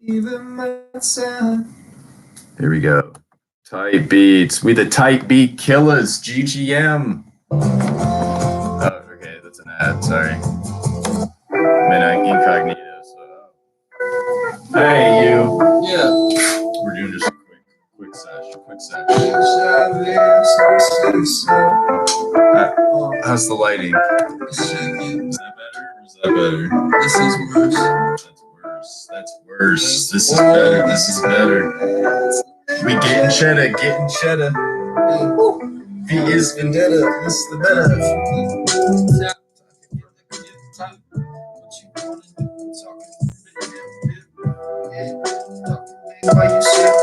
Even myself. Here we go. Tight beats. We the tight beat killers. GGM. Oh, okay, that's an ad. Sorry. I'm in incognito. So. Hey, you. Yeah. We're doing just a quick sesh. How's the lighting? Is that better or is that better? This is worse. That's worse. This is better. This is better. We getting cheddar. V is vendetta. This is the better. Why you shit?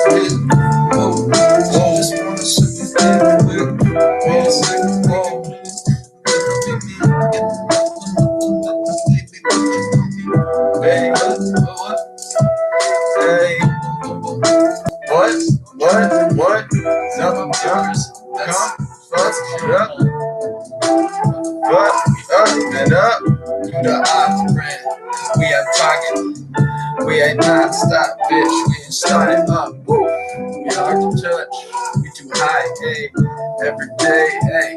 Just wanna shit this dick quick. Hey, what? Nothing yours. Come, fuck up. And up. You the operator. We have target. We ain't non-stop, bitch. We ain't starting up. Woo. We hard to touch. We too high, ayy. Every day, ayy.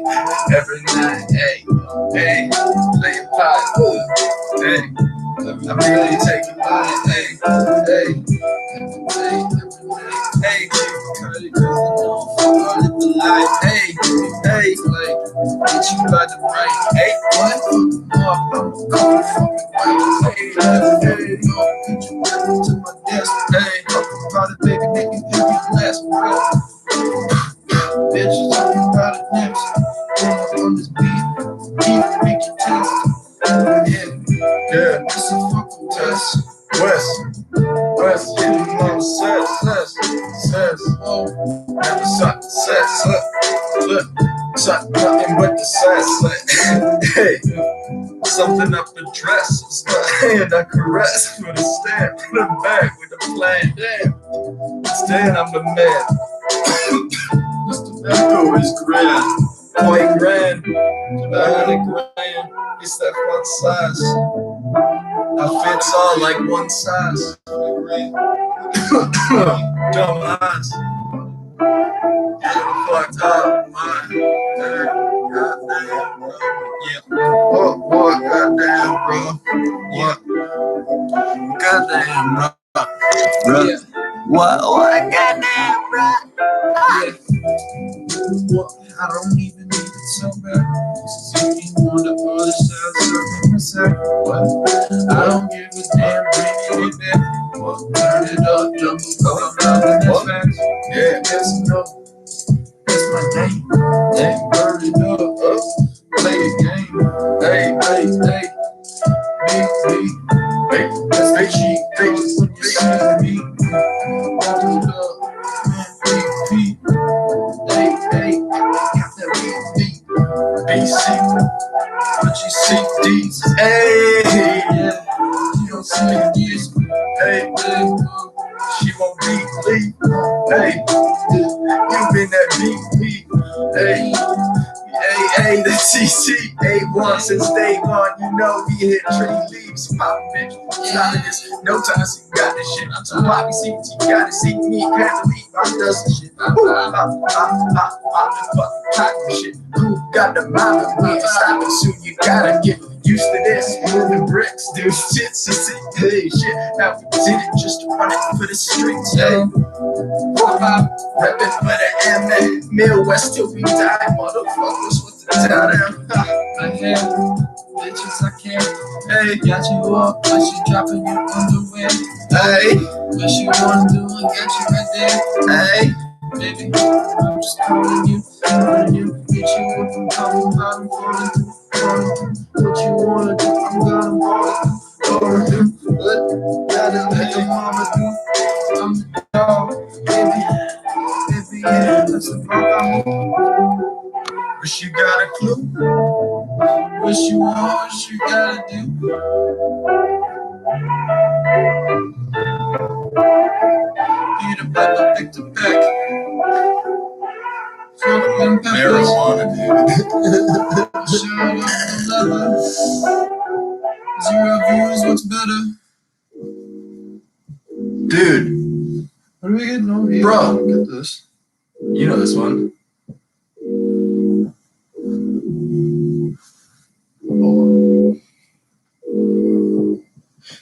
Every night, ayy. Playing pot, ayy. I'm really taking mine, ayy. Every day, ayy. Curly, cause I know I'm fucking the life, ayy. Like, bitch, you about to break, ayy. What? I'm going fucking right, ayy. To my desk, ayy. About it, baby, nigga, you get last, bro. Bitch, talking about it next. On this beat, make you test. Yeah, this is a fucking test. West, hitting on the says. Oh, Never suck, look, suck nothing but the sass. Hey, something up the dress. It's my hand I caress with a stamp. Put it back with a plan. Damn, stand, I'm the man. Mr. Echo is grand, quite grand. About $100 grand. It's that one size. I fits all like one size. Dumb eyes. Fucked up mind. Goddamn, bro. Yeah. What? Goddamn, bro. Yeah. Goddamn, bro. yeah. What? Goddamn, bro. Yeah. What? I don't even need to tell back. This is you on the other side, what? I don't give a damn, bring it back. What? Turn it up, jump up, I'm loving this fact. Yeah. Yes, no. That's my name. Burn it up. Play the game. Hey. Big. That's the cheat code when you see me. Hold it up. Beat. Hey. Got that beat. BC. What you see, D's. Hey. Yeah. You don't see D's. Hey. She won't beat Lee. Hey. You been that beat. Hey, the TC, A1 since day one, you know we hit tree leaves, pop bitch, no time, so you got this shit, I'm too poppy, see what you gotta see me, can't believe I does some shit, I'm fucking talking shit, who got the mind of me, stopping soon, you gotta get used to this, moving bricks, do shit, so see, hey, shit, now we did it just to run it for the streets, hey. Reppin' for the MA, Midwest till we die, motherfuckers with the town. I have bitches I can't. Hey, got you up, but she dropping your underwear. Hey, what she wanna do and got you right there. Hey, baby, I'm just calling you. Get you up and talking about I'm falling through. What you wanna do? I'm gonna fall through. What? Gotta let your mama do. I'm the dog, baby, yeah, that's the fuck I'm on. Wish you got a clue. What you want, what you gotta do. Peter Pepper, pick the back. Marijuana, dude. Shut up, lover. 0 views, what's better? Dude, What are we getting over here? Bro. I don't get this. you know this one.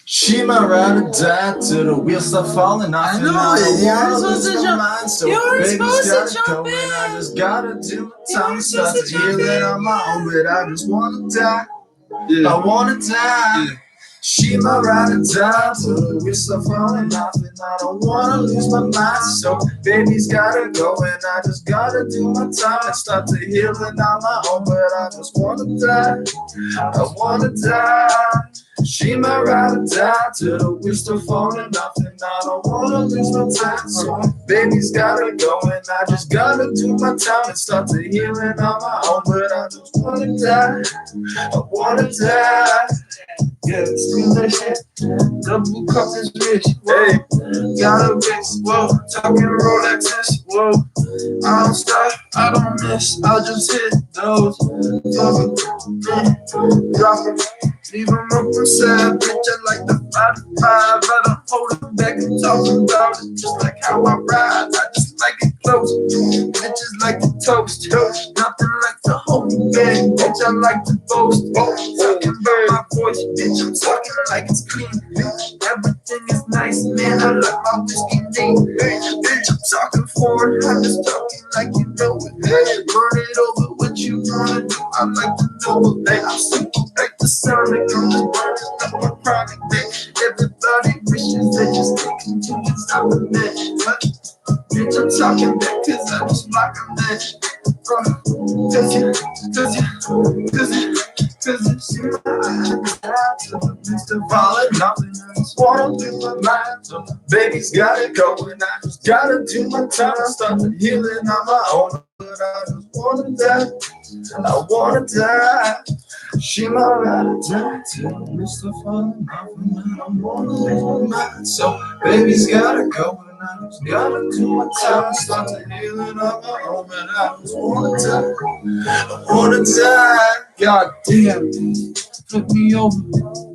She might ride or die till the wheels start falling off. I know and it. don't You were wanna supposed lose to my jump- mind, so you were baby's supposed to gotta jump go, and I in. just gotta do my You time. were Start supposed to to jump heal it in. on my own, but I just wanna die. Yeah. I wanna die. Yeah. She might ride or die till the wheels start falling off, and I don't wanna lose my mind. So baby's gotta go, and I just gotta do my time and start to heal it on my own, but I just wanna die. I wanna die. She might ride or die till the wheels start falling off, and I don't wanna lose my time. So baby's gotta go, and I just gotta do my time and start to heal it on my own, but I just wanna die. I wanna die. Yeah, scream that shit. Double cup is rich. Hey, got a wrist. Whoa, talking Rolexes. Whoa, I don't stop, I don't miss. I'll just hit those. Drop it, leave them up inside. Bitch, I like the 5 to 5. I don't hold it back and talk about it. Just like how I ride, I just like it close. Bitches like to toast. Nothing like to hold me back. Bitch, I like to boast. Talking about my voice, bitch, I'm talking like it's clean. Everything is nice, man. I like my whiskey neat. Bitch, I'm talking forward, I'm just talking like you know it. Burn it over, what you wanna do? I like to know it. I'm super like the Sonic, I'm just burning up my chronic. Everybody wishes they just take it to the top of that. But bitch, I'm talking back, cause I just block them that. Cause you see my eyes to the midst of all and nothing. I just wanna do my mind. So baby's gotta go, and I just gotta do my time. I started healing on my own, but I just wanna die. I wanna die. She might ride or die till the wheels start falling off, and I don't wanna lose my mind. So baby's gotta go, and I just gotta do my time. Start to healing on my own, but I just wanna die. I wanna die. God damn, Flip me over,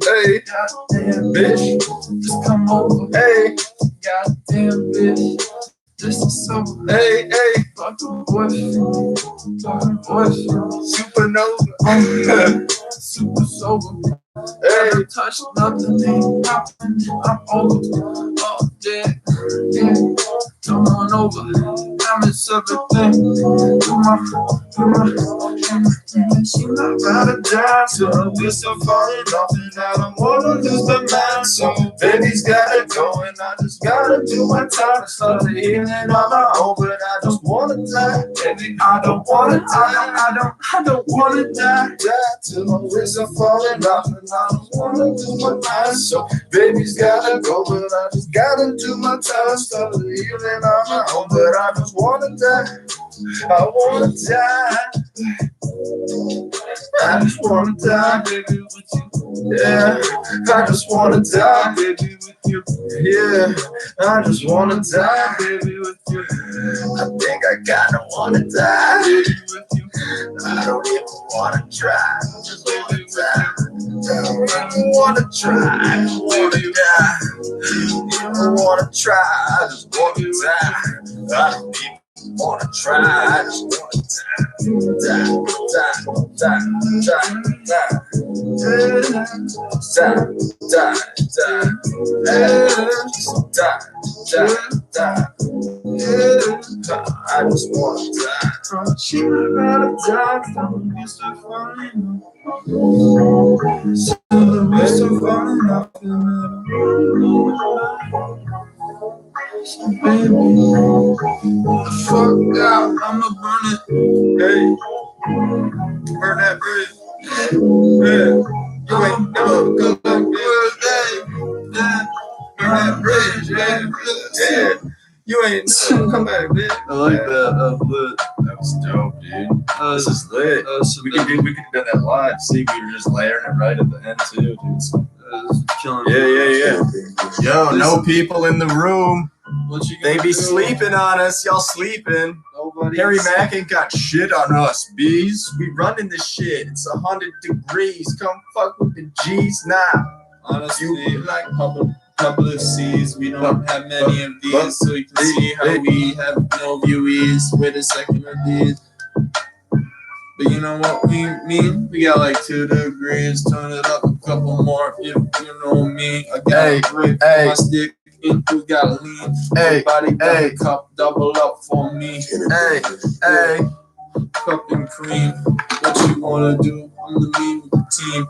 hey, goddamn bitch, just come over, hey, goddamn bitch. This is so hey, hey, fucking boyfriend, supernova, super sober. hey, Never touch nothing, ain't popping. I'm over, oh yeah, come on over. I miss everything. she might ride or die till the wheels start falling off, and I don't wanna lose my mind. So baby's gotta go, and I just gotta do my time. Start healing on my own, but I just wanna die. Baby, I don't wanna die. I don't wanna die. Die till the wheels are falling off, and I don't wanna lose my mind. So baby's gotta go, but I just gotta do my time. Start healing on my own, but I just wanna die. I wanna die. I just wanna die, baby, with you. Yeah, I just wanna die, baby, with you. Yeah, I just wanna die, baby, with you. I think I kinda wanna die, baby, with you. I don't even wanna try, I just wanna die. I don't even wanna try, I just wanna die. Even wanna try, I just wanna die. I don't even wanna try, I just wanna die. Die, die, I just wanna die. She might ride or die, some used to falling off. Some used to falling off, and I don't baby, fuck out, I'ma burn it. Hey, burn that bridge. Yeah, you ain't never good like this. Yeah, burn that bridge, yeah. Yeah, you ain't never come back, bitch. I like that, lit. That was dope, dude. This is lit. So We could have done that live. See, we were just layering it right at the end too, dude. killing Yeah. Yo, no people in the room. What you They gonna be do? sleeping on us. Y'all sleeping. Nobody. Harry Mack ain't got shit on us, bees. We running this shit. It's 100 degrees. Come fuck with the G's now. Honestly, You like pumping publicities. We don't have many of these, so you can see how we have no viewees with a second of these. But you know what we mean? We got like 2 degrees, turn it up a couple more if you know me. I got a grip, my stick, and we got lean. Everybody got a cup, double up for me. Hey, cup and cream. What you wanna do? I'm the lean with the team.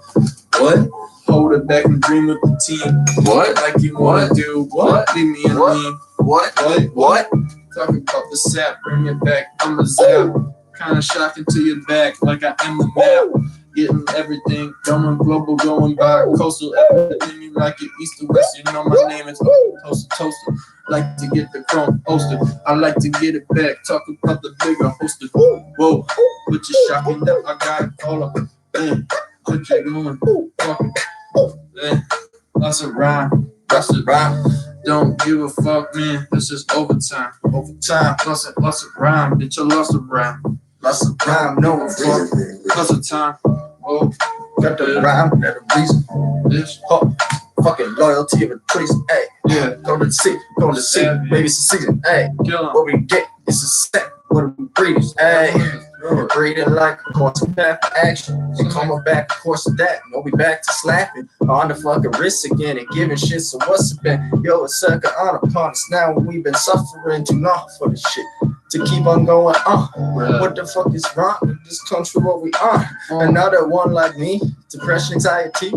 What? Hold it back and dream with the team. What? Like you wanna do? What? Leave me in lean. What? Talking about the sap, bring it back. I'm a zap. Kinda shocking to your back, like I am the map. Getting everything, going global, going by coastal. Everything you like it, east to west. You know my name is Toaster. Like to get the chrome posted. I like to get it back. Talk about the bigger hosted. Whoa, which is shocking that I got it all up. Man, what you doing? Fucking, man, lots of rhyme. Don't give a fuck, man. This is overtime. Lots of rhyme. Bitch, I lost a rhyme. Lots of rhyme, no fuck. Lots of time. Oh, Got the rhyme, got a reason. bitch. Fucking loyalty of a priest. Hey, Yeah, go to the sea, baby, it's the season. Hey, kill him. what we get is a set. What we breathe. Hey, we're breathing like a course of path action. And coming back, of course of that. No, we back to slapping on the fucking wrist again and giving shit. So what's it been? Yo, it's sucker on upon us now. We've been suffering too long for this shit. To keep on going on. What the fuck is wrong with this country? What we on? Another one like me, depression, anxiety.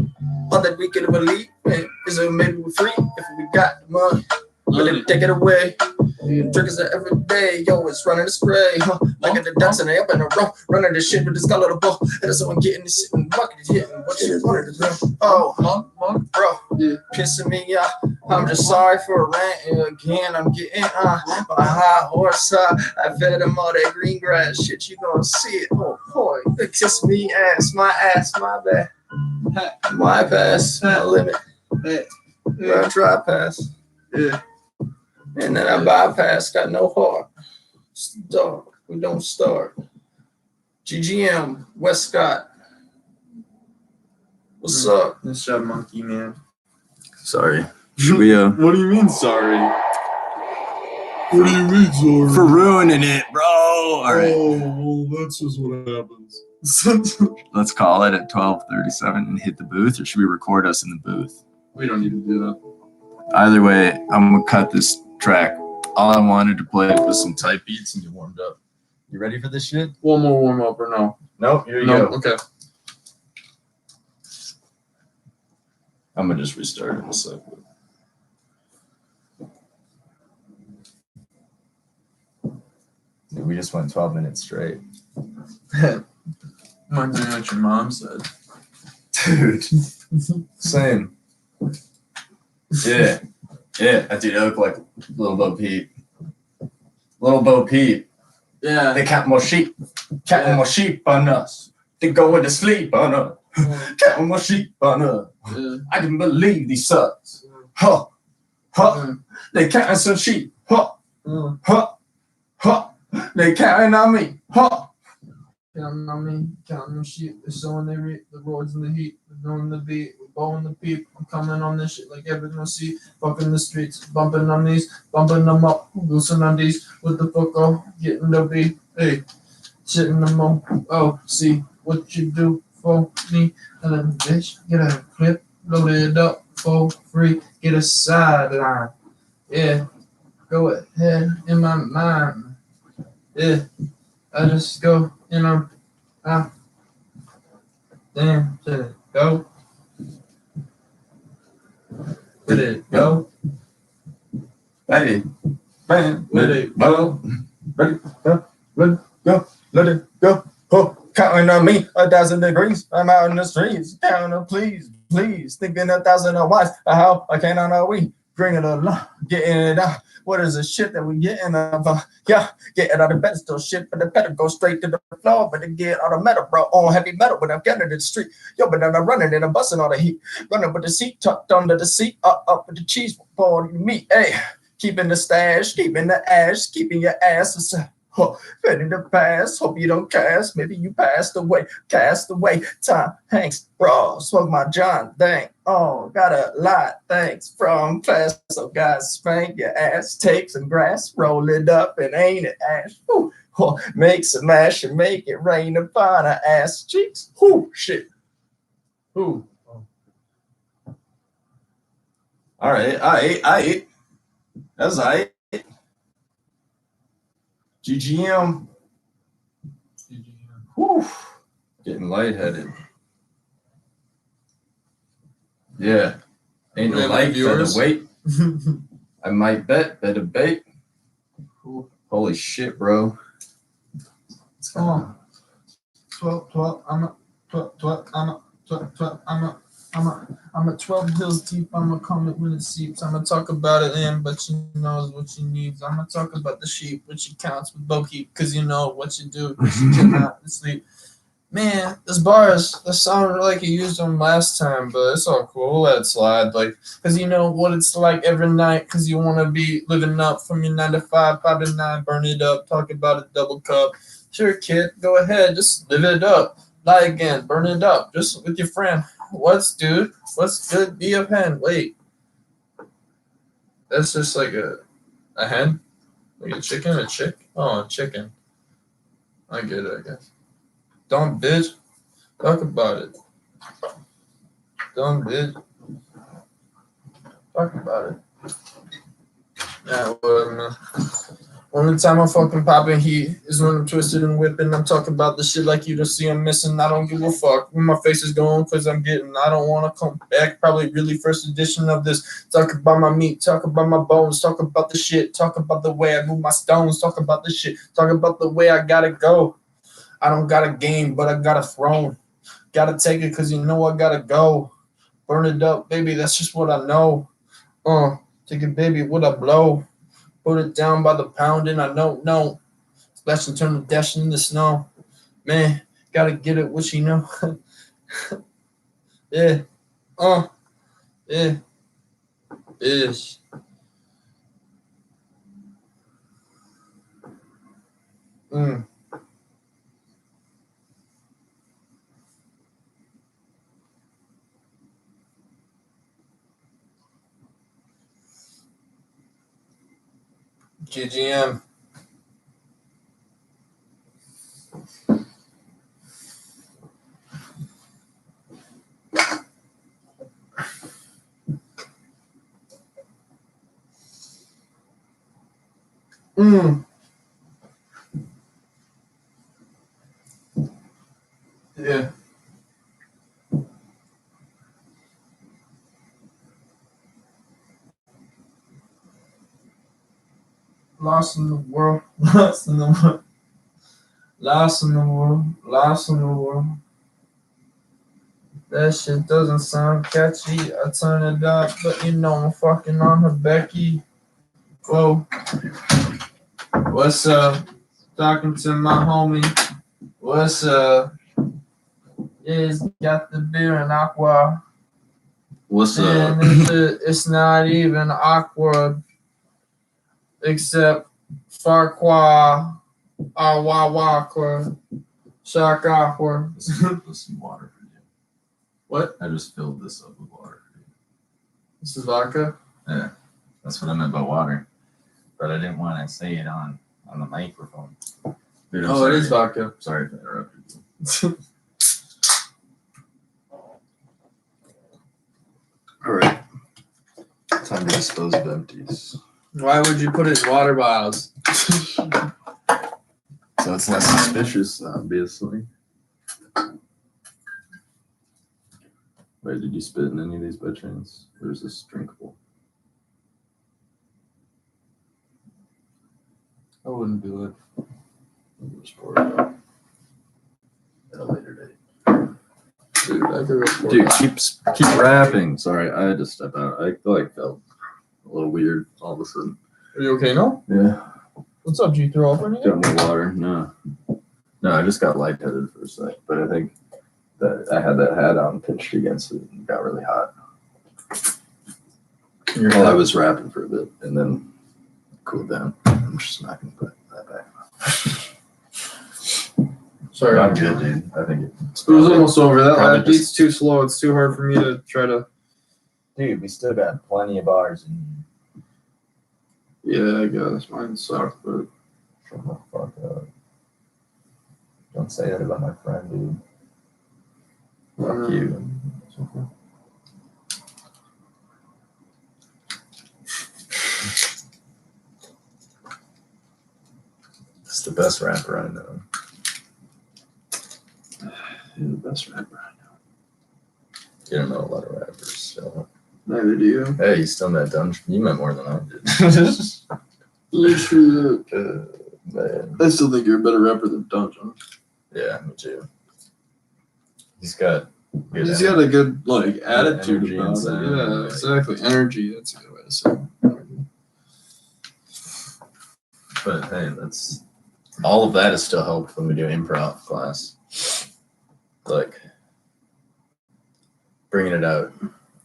All that we can believe in is that maybe we're free if we got the money. But they take it away. Triggers are every day. Yo, it's running the spray. Like at the ducks and they up in a row. Running this shit with this color of ball. And someone getting this shit and bucket hitting. What you wanted to do? Oh, Monk. bro, pissing me off. I'm just sorry for ranting again. I'm getting on my high horse. I fed him all that green grass shit. You gonna see it. Oh boy, it kiss me ass, my bad. My pass, my limit. I try pass. Yeah. And then I bypass, got no heart. It's the dog. We don't start. GGM, West Scott. What's up? Nice job, monkey man. Sorry. Should we What do you mean sorry? What do you mean sorry? for ruining it, bro? All right. Oh, well, that's just what happens. Let's call it at 12:37 and hit the booth, or should we record us in the booth? We don't need to do that. Either way, I'm gonna cut this track. All I wanted to play was some type beats and get warmed up. You ready for this shit? One more warm up or no? Nope, here you No. go. Okay. I'm gonna just restart it in a sec. Dude, we just went 12 minutes straight. Might be what your mom said. Dude, same. Yeah, dude, I look like Little Bo Peep. Little Bo Peep. Yeah. They count more sheep. Counting more sheep on us. They going to sleep on us. Counting more sheep on us. Yeah. I can believe these sucks. Huh. They counting some sheep. Huh. They counting on me. Huh. Counting on me, counting on sheep. They're showing they reap the roads in the heat. We're doing the beat, we're blowing the peep. I'm coming on this shit like everyone see. Fucking the streets, bumping on these, bumping them up, loosen on these. What the fuck, oh, getting the beat. Hey, shitting them on. Oh, see what you do for me. And then, bitch, get a clip, load it up for free. Get a sideline. Yeah, go ahead in my mind. Yeah, I just go. Damn, did it go? Did it go? Hey, man, Let it go? Let it go. Oh, counting on me, 1,000 degrees. I'm out in the streets, counting on please, thinking 1,000 of wise. How I can't know we bring it along, getting it out. What is the shit that we getting of? Yeah, getting out of bed, still shit, but the better go straight to the floor. But it get out of metal, bro, on heavy metal. But I'm getting to the street, yo, but then I'm running and I'm busting all the heat. Running with the seat tucked under the seat, up with the cheese, pouring meat, hey. Keeping the stash, keeping the ash, keeping your ass. Huh, ready to pass. Hope you don't cast. Maybe you passed away. Cast away. Tom Hanks. Bro, smoke my John. Dang. Oh, got a lot. Thanks from class. So guys, spank your ass. Take some grass. Roll it up and ain't it ash. Whew. Oh, make some mash and make it rain upon her ass cheeks. Whoo, shit. Who? All right, I ate. That's I ate. GGM. Whew. Getting lightheaded. Yeah. Ain't no light, better wait. I might bet, better bait. Holy shit, bro. Come on. 12, I'm a 12 hills deep. I'ma come it when it seeps. I'ma talk about it in, but she knows what she needs. I'ma talk about the sheep, which she counts with bow keep, cause you know what you do, cause you cannot sleep. Man, this bars, that sounded like you used them last time, but it's all cool. We'll let it slide, like, cause you know what it's like every night, cause you wanna be living up from your 9 to 5, 5 to 9, burn it up, talk about a double cup. Sure, kid, go ahead, just live it up. Lie again, burn it up, just with your friend. What's dude? What's good? Be a pen. Wait, that's just like a hen, like a chicken, a chick. Oh, a chicken. I get it, I guess. Dumb bitch. Talk about it. Dumb bitch. Talk about it. Yeah, whatever, man. Only time I'm fucking popping heat is when I'm twisted and whipping. I'm talking about the shit like you don't see I'm missing. I don't give a fuck where my face is going cause I'm getting. I don't want to come back. Probably really first edition of this. Talk about my meat. Talk about my bones. Talk about the shit. Talk about the way I move my stones. Talk about the shit. Talk about the way I gotta go. I don't got a game, but I got a throne. Gotta take it cause you know I gotta go. Burn it up, baby. That's just what I know. Take it, baby. What I blow. Put it down by the pound and I don't know. Splash and turn the dash in the snow. Man, gotta get it what you know. Yeah. Yeah. Ish. GGM. Yeah. Lost in the world. Lost in the world. Lost in the world. Lost in the world. That shit doesn't sound catchy. I turn it up, but you know I'm fucking on her Becky. Whoa. What's up? Talking to my homie. What's up? Yeah, he's got the beer and aqua. What's And it's not even awkward. Except Farquhar. Awawakwa. Shock awkward. This is some water for you. What? I just filled this up with water for you. This is vodka? Yeah, that's what I meant by water. But I didn't want to say it on the microphone. Dude, I'm sorry. It is vodka. Sorry if I interrupted you. All right. Time to dispose of empties. Why would you put it in water bottles? So it's less suspicious, obviously. Wait, did you spit in any of these by chance? Or is this drinkable? I wouldn't do it. We'll just pour it out at a later Dude, I could date. Dude, keep rapping. Sorry, I had to step out. I felt a little weird all of a sudden. Are you okay now? Yeah. What's up? Did you throw up or anything? Got more water. No, I just got lightheaded for a sec. But I think that I had that hat on, pitched against it, and got really hot. Well, I was rapping for a bit, and then cooled down. I'm just not gonna put that back. Sorry. I'm good, dude. I think It was almost over. That Probably last beat's too slow. It's too hard for me to try to. dude, we still got plenty of bars and Yeah, I guess mine sucked, but shut the fuck up. Don't say that about my friend, dude. Fuck you. It's the best rapper I know. You're the best rapper I know. You don't know a lot of rappers, so. Neither do you. Hey, you still met Dungeon. You met more than I did. Literally. Man. I still think you're a better rapper than Dungeon. Yeah, me too. He's got good He's got a good like attitude energy about and it. sound, Yeah, like- exactly. Energy. That's a good way to say it. But hey, that's all of that is still helped when we do improv class. Like bringing it out,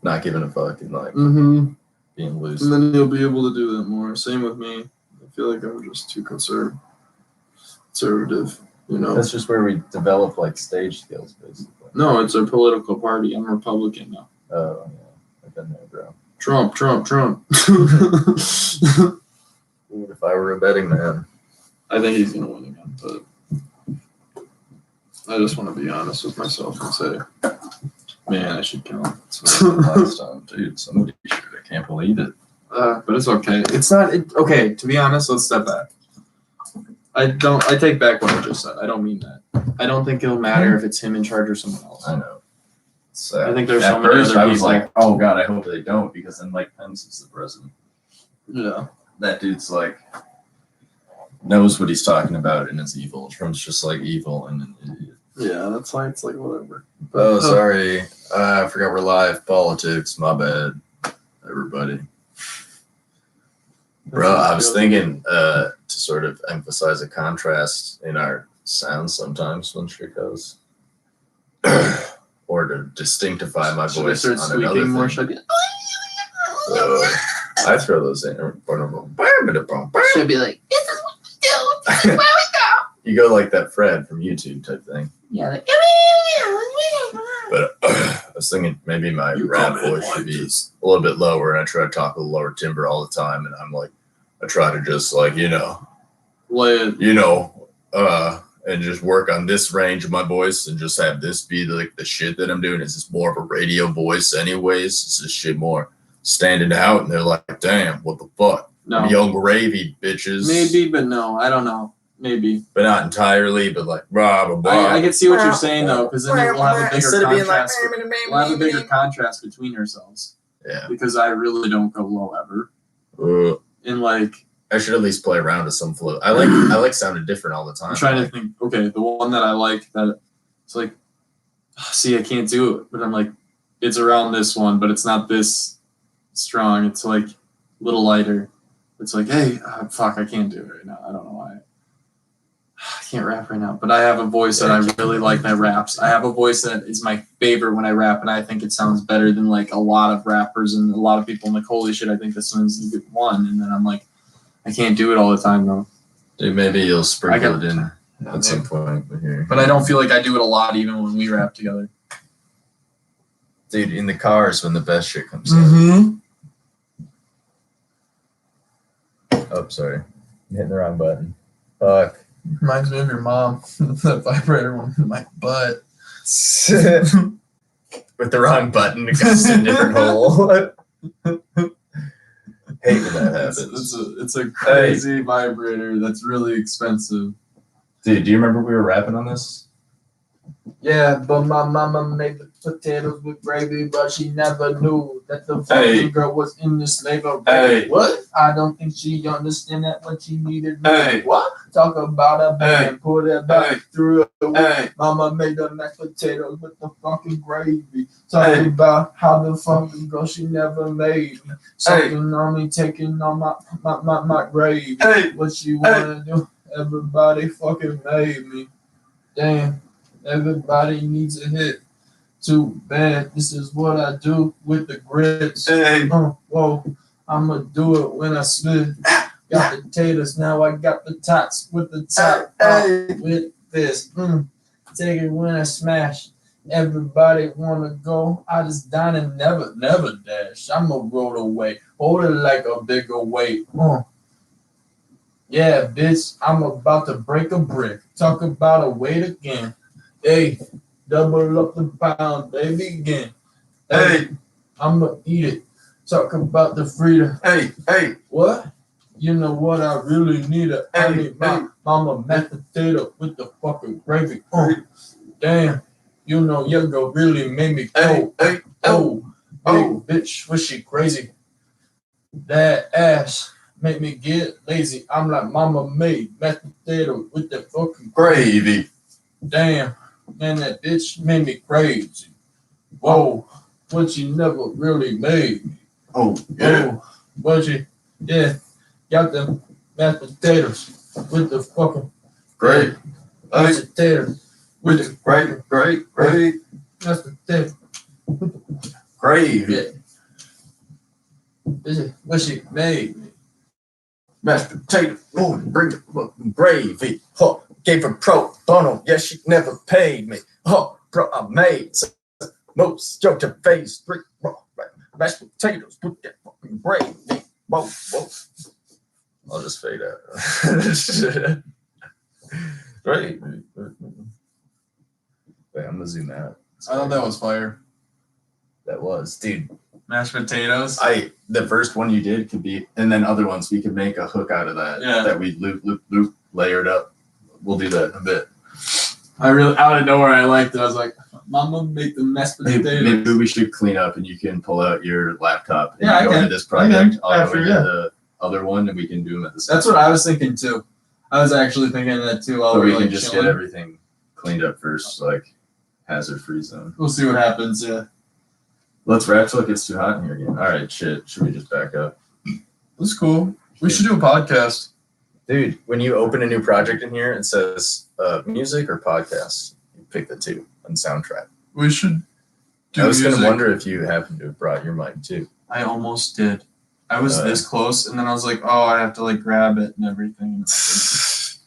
not giving a fuck, and like Mm-hmm. being loose. And then you'll be able to do that more. Same with me. I feel like I'm just too conservative. You know. That's just where we develop like stage skills, basically. No, it's a political party. I'm Republican now. Oh yeah, I've been there, bro. Trump. Dude, if I were a betting man, I think he's gonna win again, but I just want to be honest with myself and say, man, I should kill him. last time, dude, somebody should. I can't believe it. But it's okay. It's not okay. To be honest, let's step back. I take back what I just said. I don't mean that. I don't think it'll matter if it's him in charge or someone else. I know. I think there's at so many first other I was people. like, oh god, I hope they don't, because then Mike Pence is the president. Yeah. That dude's like knows what he's talking about and is evil. Trump's just like evil and an idiot. Yeah, that's why it's like whatever. Oh, sorry. I forgot we're live. Politics. My bad, everybody. Bro, I was thinking to sort of emphasize a contrast in our sound sometimes when shit goes. Or to distinctify my Should I voice start on another squeaking more? thing. Should I be? So I throw those in. Should I be like? This is what we do. This is where we go. You go like that Fred from YouTube type thing. Yeah. Like, But I was thinking maybe my You rap come in voice like should be this. a little bit lower, and I try to talk with a lower timbre all the time, and I'm like, I try to just like, Lay it. and just work on this range of my voice and just have this be like the shit that I'm doing. Is this more of a radio voice anyways? Is this shit more standing out? And they're like, damn, what the fuck? No. Young gravy, bitches. Maybe, but no. I don't know. Maybe. But not entirely, but like, blah, blah, blah. I can see what you're saying though, because then we'll have a bigger Instead of being like, contrast. We'll have a bigger contrast between ourselves. yeah. Because I really don't go low ever. And like, I should at least play around with some flow. I like sounding different all the time. I'm trying to think. Okay, the one that I like that it's like, see, I can't do it, but I'm like, it's around this one, but it's not this strong. It's like a little lighter. It's like, hey, fuck, I can't do it right now. I don't know why. I can't rap right now, but I have a voice that I really like that raps. I have a voice that is my favorite when I rap, and I think it sounds better than like a lot of rappers and a lot of people. I'm like, holy shit, I think this one's a good one. And then I'm like, I can't do it all the time though. Dude, maybe you'll sprinkle it in Yeah, at some point here. But I don't feel like I do it a lot even when we rap together. Dude, in the car is when the best shit comes out. Mm-hmm. Oh, sorry. I'm hitting the wrong button. Fuck. Reminds me of your mom. That vibrator one in my butt. With the wrong button, it goes to a different hole. Hate when that happens. It's a crazy vibrator that's really expensive. Dude, do you remember we were rapping on this? Yeah, but my mama made the potatoes with gravy, but she never knew that the fucking girl was in the slavery. Hey. What? I don't think she understand that when she needed me. Hey. What? Talk about a Hey. and put it back Hey. through the Hey. Mama made the mashed potatoes with the fucking gravy. Talking about how the fucking girl she never made me. Something on me, taking on my gravy. Hey. What she wanna do? Everybody fucking made me. Damn. Everybody needs a hit. Too bad. This is what I do with the grits. Hey. Whoa. I'ma do it when I spit. Got the taters, now I got the tots with the top Hey, hey. with this. Take it when I smash. Everybody wanna go. I just dine and never dash. I'ma roll away. Hold it like a bigger weight. Yeah, bitch, I'm about to break a brick. Talk about a weight again. Hey, double up the pound, baby, again. Hey, I'ma eat it. Talk about the freedom. hey, hey. What? You know what I really need? I Hey, need my hey. mama mashed potato with the fucking gravy. Damn, you know your girl really made me Hey, go. hey, Oh, oh. big bitch, was she crazy? That ass made me get lazy. I'm like mama made mashed potato with the fucking Gravy. damn, man, that bitch made me crazy. Whoa, but she never really made me. Oh, yeah. Oh, but she, yeah, got them mashed potatoes with the fucking Great. Hey, mashed potatoes with the great. mashed potato. Gravy. Yeah. What she made me. Mashed potato. Oh, bring the fucking gravy. Huh, gave her pro bono. Yeah, she never paid me. Huh, bro, I made some most joke to phase 3. Mashed potatoes with that fucking gravy. Whoa. I'll just fade out. Right. Wait, I'm gonna zoom out. I thought that was fire. That was, dude. Mashed potatoes. The first one you did could be, and then other ones we could make a hook out of that. Yeah. That we loop layered up. We'll do that in a bit. I really, out of nowhere, I liked it. I was like, Mama, make the mashed potatoes. Maybe we should clean up, and you can pull out your laptop and Yeah, I go can. into this project. I'll go After, into yeah. the other one, and we can do them at the same That's what I was thinking too. I was actually thinking that too. While But we we're can like just chilling. get everything cleaned up first, like hazard-free zone. We'll see what happens. Yeah. Let's wrap till it gets too hot in here again. All right, shit. Should we just back up? That's cool. We should do a podcast. Dude, when you open a new project in here, it says music or podcast. You pick the two on soundtrack. We should do I was going to music. wonder if you happen to have brought your mic too. I almost did. I was this close, and then I was like, oh, I have to like grab it and everything.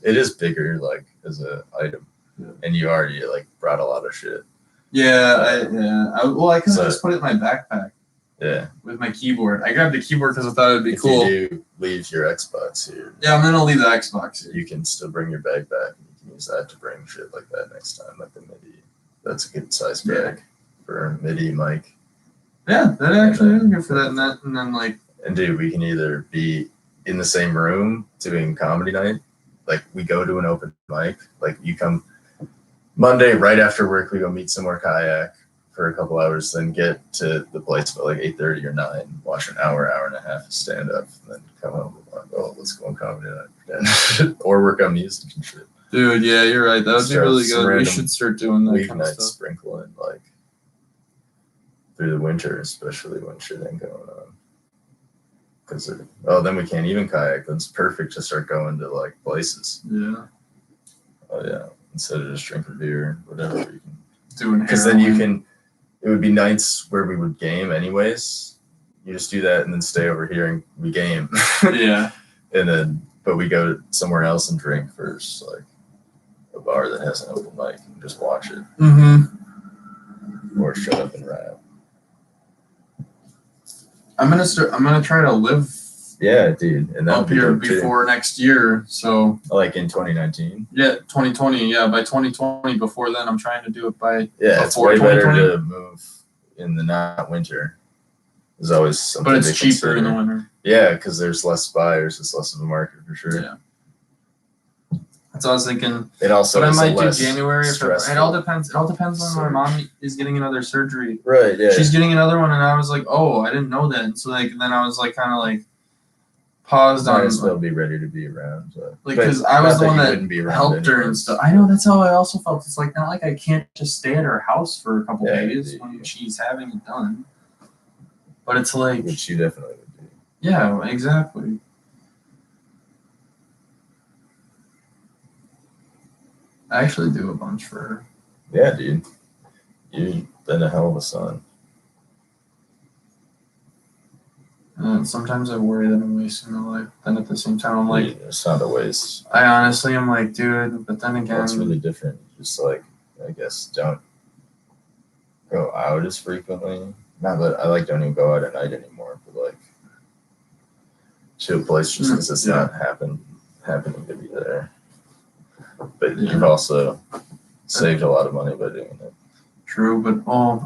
It is bigger, like, as a item. Yeah. And you already, like, brought a lot of shit. Yeah, I could So- just put it in my backpack Yeah. with my keyboard. I grabbed the keyboard because I thought it'd be If cool. you do leave your Xbox here, Yeah, I'm gonna leave the Xbox here. you can still bring your bag back. And you can use that to bring shit like that next time, like the MIDI. That's a good size bag for a MIDI mic. Yeah, that actually is good for that. And then like, And dude, we can either be in the same room doing comedy night, like we go to an open mic, like you come Monday right after work, we go meet somewhere kayak for a couple hours, then get to the place by like 8:30 or 9, watch an hour and a half of stand up, and then come home and like, oh, let's go on comedy night or work on music and shit. dude, yeah, you're right. That would be Start really some good. We random should start doing that kind of Weeknights stuff. sprinkle in like through the winter, especially when shit ain't going on. Because then we can't even kayak. Then it's perfect to start going to like places. Yeah, Oh yeah, instead of just drinking beer, whatever. You can, doing because then you heroin. can. It would be nights where we would game anyways. You just do that and then stay over here and we game, Yeah, and then but we go somewhere else and drink first, like a bar that has an open mic, and just watch it or shut up and rap. I'm gonna try to live Yeah, dude, and that up would be here dope, too. before next year. So Like in 2019. yeah, 2020. Yeah, by 2020. Before then, I'm trying to do it by. Yeah, it's Before way better 2020? to move in the not winter. There's always something. But it's to cheaper in the consider. winter. Yeah, because there's less buyers, it's less of a market for sure. Yeah. That's what I was thinking. It also But I is might do less January. stressful. It all depends. It all depends when my Surge. mom is getting another surgery. Right, yeah. She's getting another one, and I was like, oh, I didn't know that. And so like, then I was like, kind of like paused Might on as well be ready to be around. like But because I was not the one you that wouldn't be around helped her and anyways. stuff. I know that's how I also felt. It's like not like I can't just stay at her house for a couple Yeah, days yeah. when she's having it done. But it's like, Which you definitely would do. yeah, exactly. I actually do a bunch for her. Yeah, dude. You've been a hell of a son. And sometimes I worry that I'm wasting my life. Then at the same time, I'm like, it's not a waste. I honestly am like, dude. But then again, It's really different. Just like, I guess, don't go out as frequently. Not that I like don't even go out at night anymore, but like to a place just because it's not happening to be there. But you've also saved a lot of money by doing it. true, but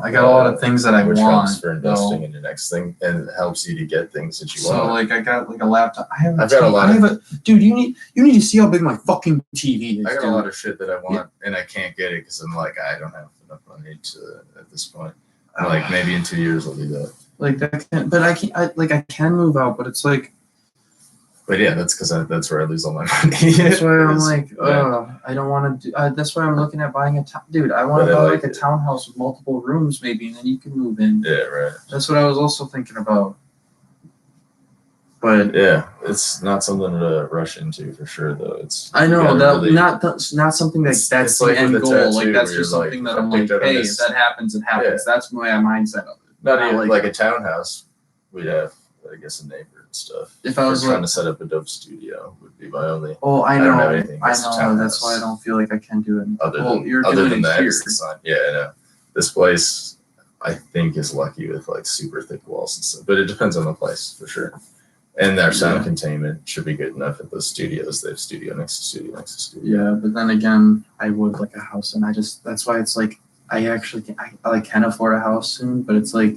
I got a lot of things that I Which want. helps for investing in your next thing, and it helps you to get things that you So want. like I got like a laptop. I've got a lot of. Dude, you need to see how big my fucking TV is. I got dude. a lot of shit that I want, and I can't get it because I'm like I don't have enough money to at this point. Like maybe in 2 years I'll do that. Like that can, but I can't. I can move out, but it's like. But yeah, that's because that's where I lose all my money. That's why I'm like, I don't want to do. That's why I'm looking at buying a dude. I want to buy like a townhouse with multiple rooms, maybe, and then you can move in. Yeah, right. That's what I was also thinking about. But yeah, it's not something to rush into for sure, though. It's I know you that gotta really- not something that It's that's like the end with the goal. tattoo, Like that's where just you're something like, that I'm I like, picked out hey, this- if that happens, it happens. That's my mindset of it. Not even like a townhouse. We'd have, I guess, a neighbor and stuff. If I was trying to set up a dope studio, would be my only. Oh, I I don't know. have anything I against a know. townhouse. That's why I don't feel like I can do it. Other Well, than you're other doing than it that, here. it's the sign. Yeah, I know. This place, I think, is lucky with like super thick walls and stuff, but it depends on the place for sure. And their sound containment should be good enough at those studios. They have studio next to studio next to studio. Yeah, but then again, I would like a house, and that's why it's like I actually can afford a house soon, but it's like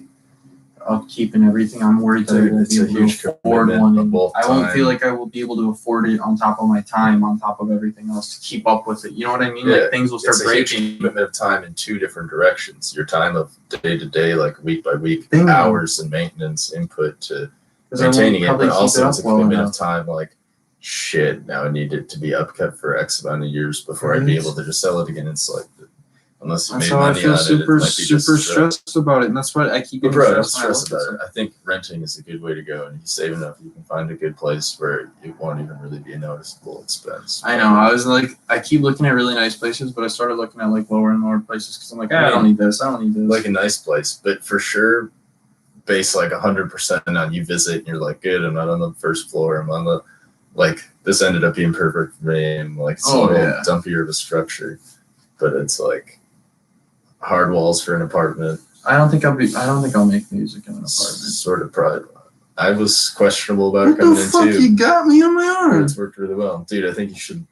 upkeep and everything. I'm worried that I won't be able to afford one. And I won't feel like I will be able to afford it on top of my time, on top of everything else to keep up with it. You know what I mean? Yeah, like things will start it's breaking. A huge commitment of time in two different directions. Your time of day to day, like week by week, Bingo. hours and maintenance input to 'Cause I won't maintaining it, probably but keep also it it's a up well commitment enough. of time. Like shit, now I need it to be upkept for X amount of years before I'd be able to just sell it again. It's like unless you That's made how I money feel on super it, it might be just stressed about it, and that's what I keep But getting bro, don't stressed stress when I look about at it. I think renting is a good way to go, and if you save enough, you can find a good place where it won't even really be a noticeable expense. I know. I was like, I keep looking at really nice places, but I started looking at like lower and lower places because I'm like, I don't need this. I don't need this. Like a nice place, but for sure, base like 100% on you visit, and you're like, good. I'm not on the first floor. I'm on the like. This ended up being perfect for me. And like it's a little dumpier of a structure, but it's like hard walls for an apartment. I don't think I'll make music in an apartment. Sort of pride. I was questionable about it coming in too. What the fuck? You got me on my arm. It's worked really well, dude. I think you should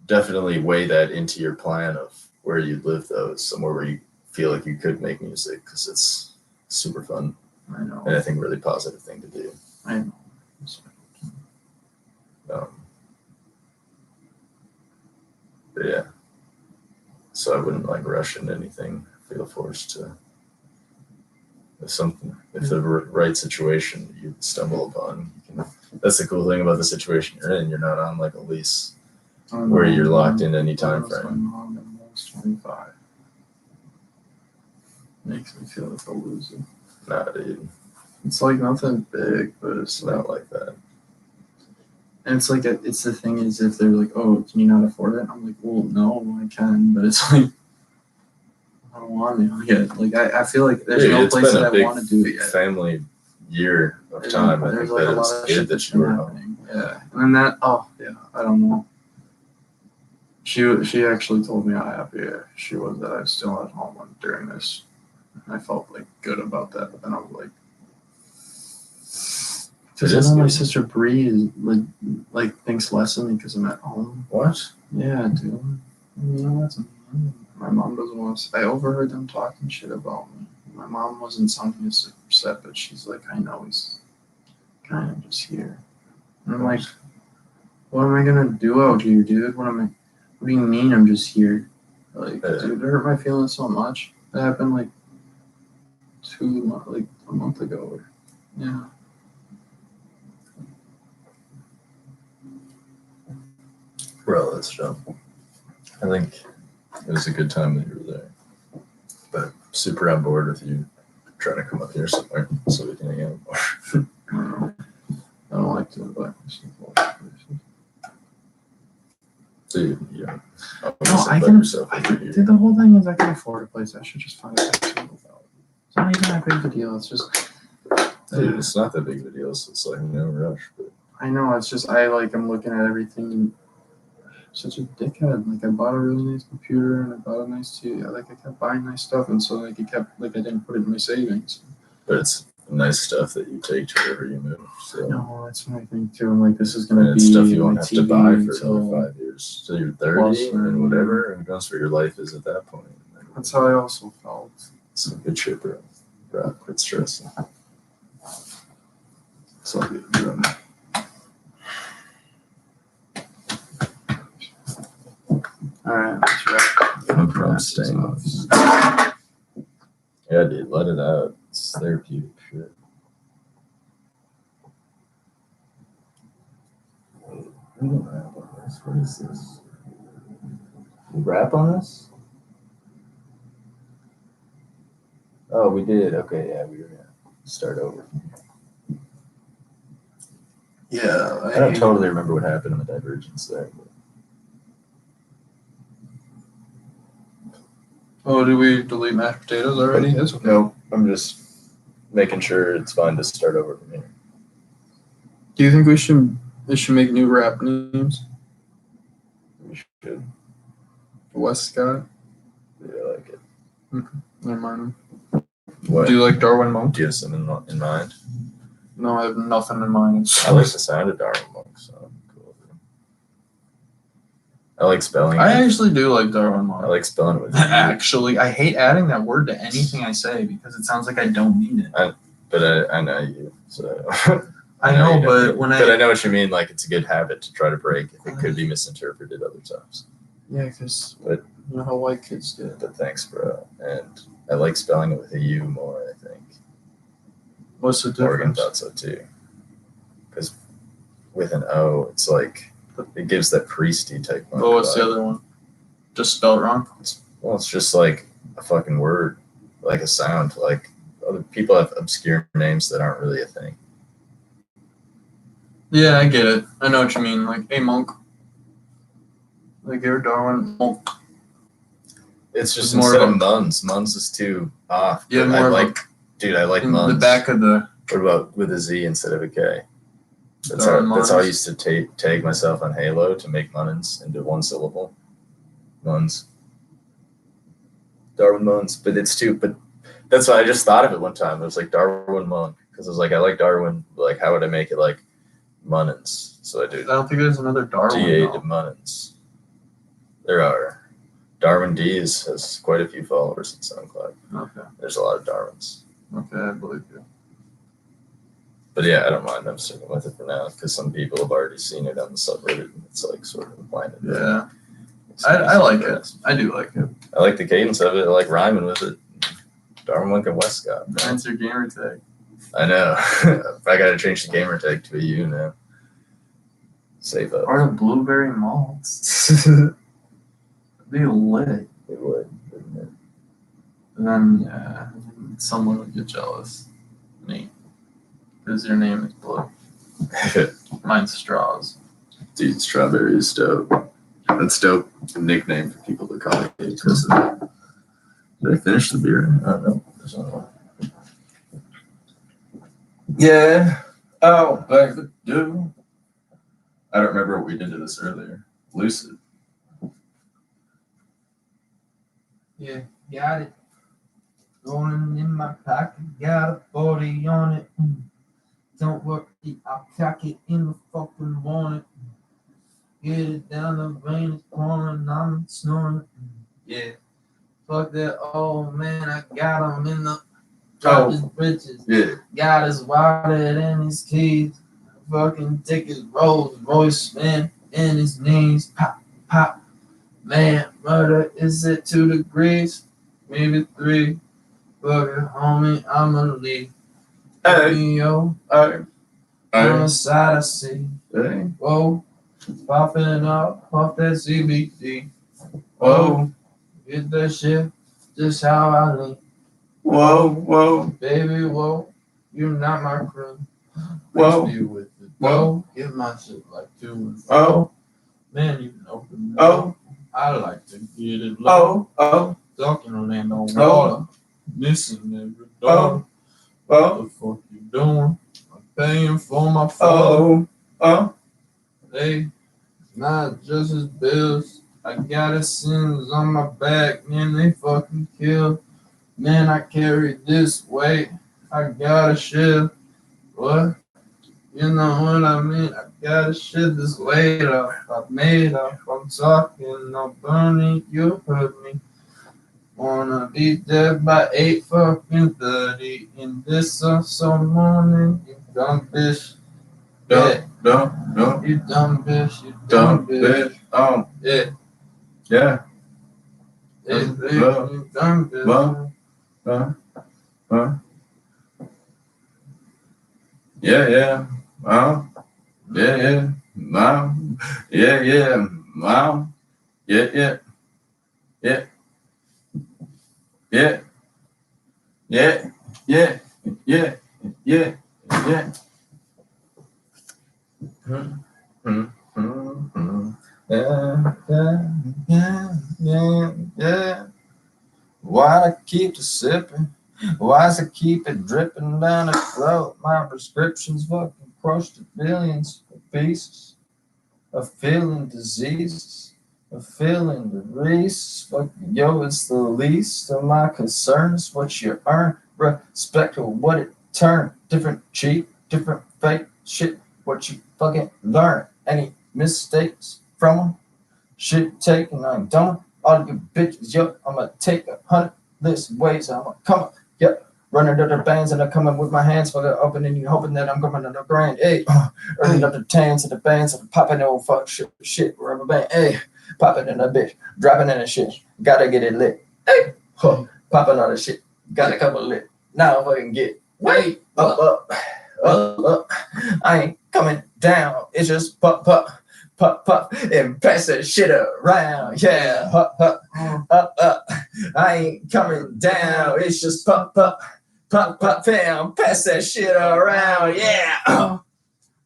definitely weigh that into your plan of where you live, though. Somewhere where you feel like you could make music, because it's super fun. I know. And I think a really positive thing to do. I know. But yeah. So I wouldn't like rush into anything. Feel forced to. If the right situation you stumble upon, you can. That's the cool thing about the situation you're in. You're not on like a lease where you're locked in any time frame. 25. Makes me feel like a loser. Nah, dude. It's like nothing big, but it's Not like that. And it's like it's the thing is if they're like, oh, can you not afford it? I'm like, well, no, I can, but it's like I don't want to yet. Like I feel like there's no place that I want to do it yet. Family year of time. I think like that a lot it's of good shit that that's you been were happening. Yeah, and then I don't know. She actually told me how happy she was that I was still at home during this. And I felt like good about that, but then I was like. Because I know my sister Bree is like thinks less of me because I'm at home. What? Yeah, dude. That's my mom doesn't want to. I overheard them talking shit about me. My mom wasn't sounding super upset, but she's like, I know he's kind of just here. And I'm like, what am I gonna do out here, dude? What do you mean I'm just here? Like, dude, it hurt my feelings so much. That happened like a month ago. Yeah. Bro, that's dumb. I think it was a good time that you were there. But super on board with you trying to come up here somewhere so we can hang out more. I don't like to invite myself to places. Dude, yeah. No, I can. Dude, the whole thing is I can afford a place. I should just find a tattoo without. It's not even that big of a deal. It's just Dude, it's not that big of a deal, so it's like no rush. But I know, it's just I'm looking at everything and such a dickhead. Like I bought a really nice computer and I bought a nice TV. Like I kept buying nice stuff, and so like it kept like I didn't put it in my savings. it's nice stuff that you take to wherever you move. So No, that's what I think too. I'm like, this is gonna and be it's stuff you my won't have to TV buy for until- another 5 years. So you're 30 Plus, and whatever, and that's where your life is at that point. That's how I also felt. Some good shit, bro. Bro, quit stressing. It's all good, bro. All right, let's wrap. No problem staying. Yeah, dude, let it out. It's therapeutic shit. We didn't rap on this. What is this? We rap on this? Oh, we did. Okay, yeah, we were gonna start over. Yeah, I don't totally remember what happened in the divergence there. But Oh, did we delete mashed potatoes already? That's okay. no, I'm just making sure it's fine to start over from here. Do you think we should make new rap names? We should. West Scott? Yeah, I like it. Never mind. What? Do you like Darwin Monk? Do you have something in mind? No, I have nothing in mind. It's I like the sound of Darwin Monk, so cool. I like spelling I it. actually do like Darwin I Monk. like spelling it with Actually, I hate adding that word to anything I say because it sounds like I don't mean it. but I know you, so I know, you don't. but when I know what you mean. Like it's a good habit to try to break if it could be misinterpreted other times. Yeah, because But you know how white kids do. but thanks, bro. And I like spelling it with a U more. I think What's the Morgan difference? thought so too. Because with an O, it's like it gives that priesty type. Oh, what's the other one? Just spelled wrong? Well, it's just like a fucking word, like a sound. Like other people have obscure names that aren't really a thing. Yeah, I get it. I know what you mean. Like, hey, Monk. Like, you're Darwin Monk. It's just It's more instead of of Muns. Muns is too off. Yeah, But more I of a- like, dude. I like In Muns. the back of the What about with a Z instead of a K? That's Darwin how I Muns. used to tag myself on Halo to make Munnins into one syllable. Muns. Darwin Muns, but it's too. But that's why I just thought of it one time. It was like Darwin Monk because I was like, I like Darwin. But like, how would I make it like Munnins? So I do I don't think there's another Darwin. DA to though. Munnins. There are. Darwin D's has quite a few followers in SoundCloud. Okay. There's a lot of Darwins. Okay, I believe you. But yeah, I don't mind. I'm sticking with it for now because some people have already seen it on the subreddit. And it's like sort of implying it. Yeah. I like it. I do like it. I like the cadence of it. I like rhyming with it. Darwin Monk and West Scott. That's your gamer tag. I know. I got to change the gamer tag to a U now. Save up. Or the blueberry malts. It'd be lit. It would, wouldn't it? And then, yeah, someone would get jealous. Me. Because your name is blue. Mine's straws. Dude, strawberry is dope. That's dope. A nickname for people to call me because of that. Did I finish the beer? I don't know. There's another one. Yeah. Oh, back the do. I don't remember what we did to this earlier. Lucid. Yeah, got it. Rolling in my pocket, got a 40 on it. Don't worry, I'll pack it in the fucking morning. Get it down the vein, it's pouring, I'm snoring. Yeah, fuck that old man, I got him in the drop his britches. Yeah. Got his wallet and his keys. Fucking take his Rolls Royce, man, and his knees. Pop, pop. Man, murder, is it 2 degrees? Maybe 3. Fuck it, homie, I'ma leave. Hey. Yo, Hey. on the side I see. Hey. Whoa, popping up off that CBD. Whoa. Get that shit, just how I lean. Whoa. Whoa. Baby, whoa, you're not my crew. Whoa. Please be with it. Whoa. Get my shit like 2 and 4. Oh. Man, you can open it. Oh. I like to get it low. Oh. Talking on land on Oh. water. Missing every dog. Oh. The fuck you doing. I'm paying for my phone. Hey, not just his bills. I got his sins on my back, man, they fucking kill. Man, I carry this weight. I gotta shit. What? You know what I mean? I gotta shit this weight off. I've made off. I'm talking, I'm burning. You heard me. Wanna be dead by 8:30 in this so morning. You dumb bitch. Yeah. Dumb. You dumb bitch. You dumb bitch. Yeah. Yeah. You dumb bitch. Yeah. Wow. Yeah. Wow. Yeah. Wow. Yeah. Yeah. Why'd I keep the sipping? Why's I keep it dripping down the throat? My prescriptions fucking crushed to billions of pieces. Of feeling diseases. Of feeling the race. Fucking yo, it's the least of my concerns. What you earn, respect of what it turned. Different cheap, different fake shit. What you fucking learn. Any mistakes from them? Shit taken, I don't. All you bitches, yo, I'ma take 100 this ways. I'ma come up, yep. Running to the bands and I'm coming with my hands for the open and you hoping that I'm coming to the grand. Hey, earning up the tans and the bands and popping old fuck shit, rubber band. Hey, popping in a bitch, dropping in the shit. Gotta get it lit. Hey, popping all the shit. Gotta come lit. Now I fucking get way up. I ain't coming down. It's just pop, and pass that shit around. Yeah, up. I ain't coming down. It's just pop, fam. Pass that shit around. Yeah.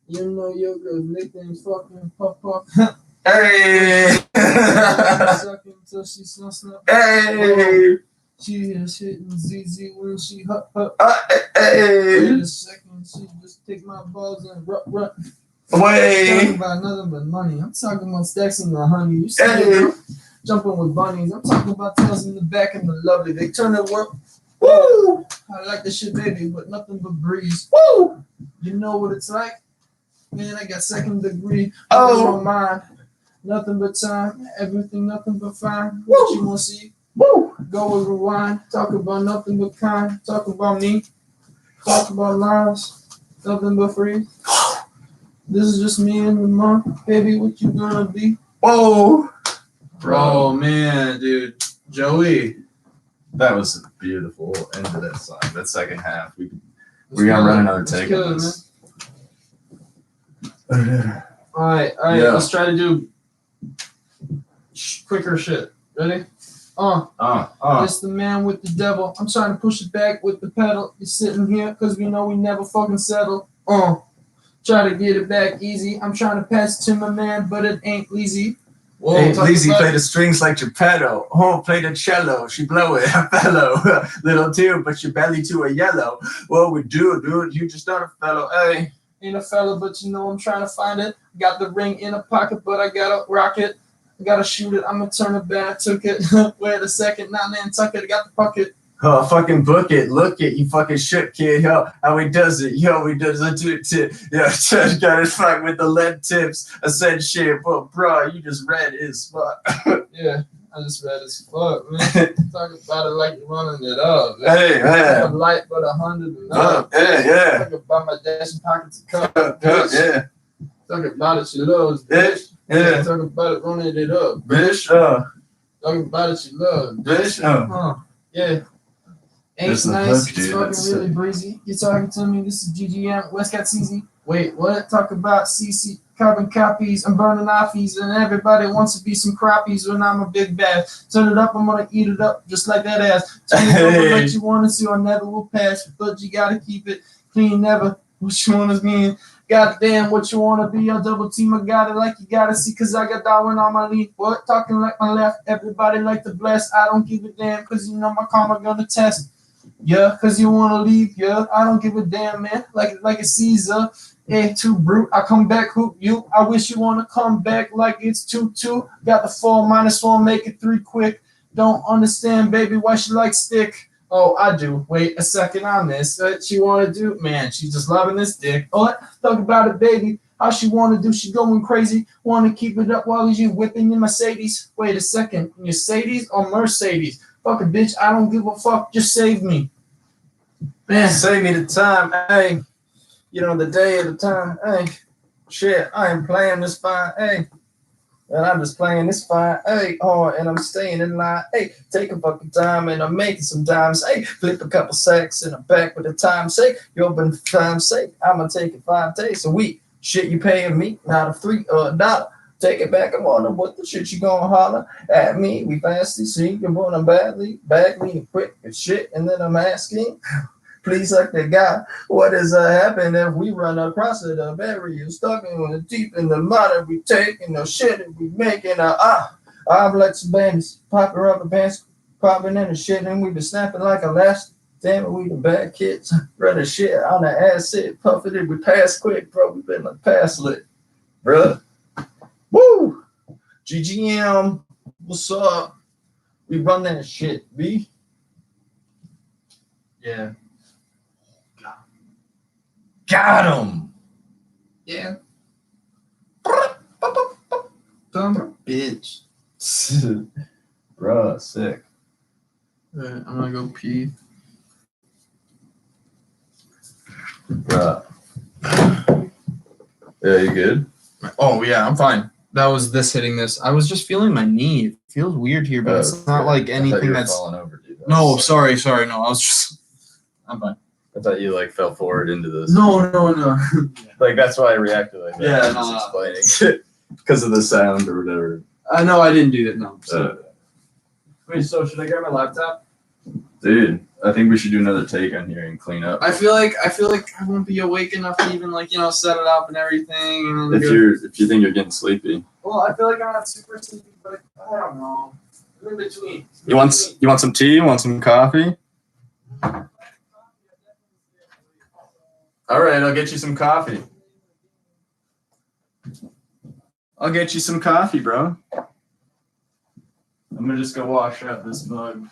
You know your girl's nickname's fucking pop. Hey. Sucking until she snap. Hey. She is hitting ZZ when she hut. Hey. Wait a second, she just take my balls and run. Way. Talking about nothing but money. I'm talking about stacks in the honey. You see it, jumping with bunnies. I'm talking about tails in the back and the lovely. They turn it work. Woo! I like the shit, baby, but nothing but breeze. Woo! You know what it's like? Man, I got second degree. Oh, mind. Nothing but time. Everything, nothing but fine. What you want to see? Woo! Go and rewind. Talk about nothing but kind. Talk about me. Talk about lives. Nothing but free. This is just me and the mom. Baby, what you gonna be? Whoa! Oh, man, dude. Joey. That was a beautiful end to that song. That second half. We gotta run another take on this. Alright, Yeah. let's try to do quicker shit. Ready? It's the man with the devil. I'm trying to push it back with the pedal. You're sitting here because we know we never fucking settle. Try to get it back easy. I'm trying to pass it to my man, but it ain't easy. Whoa, ain't Lizzie play the strings like Geppetto. Play the cello. She blow it, a fellow. Little tear, but your belly to a yellow. What we do, dude? You just not a fellow. Hey. Ain't a fella, but you know I'm trying to find it. Got the ring in a pocket, but I gotta rock it. I gotta shoot it. I'ma turn it back. Took it. Wait a second. Not Nantucket. I got the bucket. Oh, fucking book it. Look it. You fucking shit, kid. Yo, how he does it. Yo, he does it too. Yo, just got his fuck with the lead tips. I said shit, but bro, you just read as fuck. Yeah, I just read as fuck, man. Talk about it like you're running it up. Man. Hey, man. A light, but 100 and up. Yeah. Talk about my dashing pockets of cup. Yeah. Talk about it, she loves, bitch. Yeah. Talk about it, running it up. Bitch, Talk about it, she loves. Bitch, Yeah. Ain't There's the nice, hook, it's dude. fucking That's really sick. breezy. You're talking to me, this is GGM, Westcott CZ. Wait, what? Talk about CC, carbon copies, I'm burning offies, and everybody wants to be some crappies when I'm a big bad. Turn it up, I'm gonna eat it up, just like that ass. Turn it over like you want to, I never will pass, but you gotta keep it clean, never. What you want to mean? Goddamn, what you want to be? I'll double team, I got it like you gotta see, cause I got Darwin on my lead. What? Talking like my left, everybody like to bless. I don't give a damn, cause you know my karma gonna test. Yeah, cause you wanna leave, yeah. I don't give a damn, man. Like a Caesar. Hey, too brute. I come back, hoop you. I wish you wanna come back like it's 2-2. Got the 4-1, make it 3 quick. Don't understand, baby, why she like stick. Oh, I do. Wait a second, I miss. What she wanna do? Man, she's just loving this dick. Oh, talk about it, baby. How she wanna do? She going crazy. Wanna keep it up while you whipping your Mercedes. Wait a second, Mercedes or Mercedes? Fuck a bitch, I don't give a fuck. Just save me. Man, save me the time, hey. You know, the day of the time, hey. Shit, I am playing this fine, hey. And I'm just playing this fine, hey. Oh, and I'm staying in line, hey. Take a fucking time and I'm making some dimes, hey. Flip a couple sacks and I'm back with the time's sake. You open for time's sake, I'ma take it 5 days a week. Shit, you paying me, not a $3 or a dollar. Take it back, I'm on what the shit you gonna holler at me. We fastly see you want them badly, me quick as shit, and then I'm asking. Please suck the guy. What is happen if we run across it? A barrier stuck in the deep in the mud. We taking the shit and we making I'm like some bandits, popping rubber bands, popping in the shit, and we been snapping like elastic. Damn it, we the bad kids. Running shit on the acid, puffing it. We pass quick, bro. We been like pass lit, bruh. Woo! GGM, what's up? We run that shit, B. Yeah. Got him. Yeah. Dumb bitch. Bruh, sick. I'm gonna go pee. Bruh. Yeah, you good? Oh, yeah, I'm fine. That was this hitting this. I was just feeling my knee. It feels weird here, but it's not like anything that's falling over, dude. No, sorry. No, I was just. I'm fine. I thought you like fell forward into this. No. Like that's why I reacted like that. Yeah, no. Explaining because of the sound or whatever. No, I didn't do that. No. Wait, so should I grab my laptop? Dude, I think we should do another take on here and clean up. I feel like I won't be awake enough to even set it up and everything. And if you think you're getting sleepy. Well, I feel like I'm not super sleepy, but I don't know. In between. You want some tea? You want some coffee? All right, I'll get you some coffee. I'll get you some coffee, bro. I'm gonna just go wash out this mug.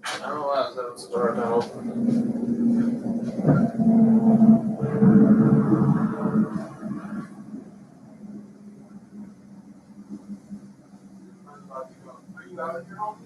I don't know why that was a hard time opening. Are you out of your home?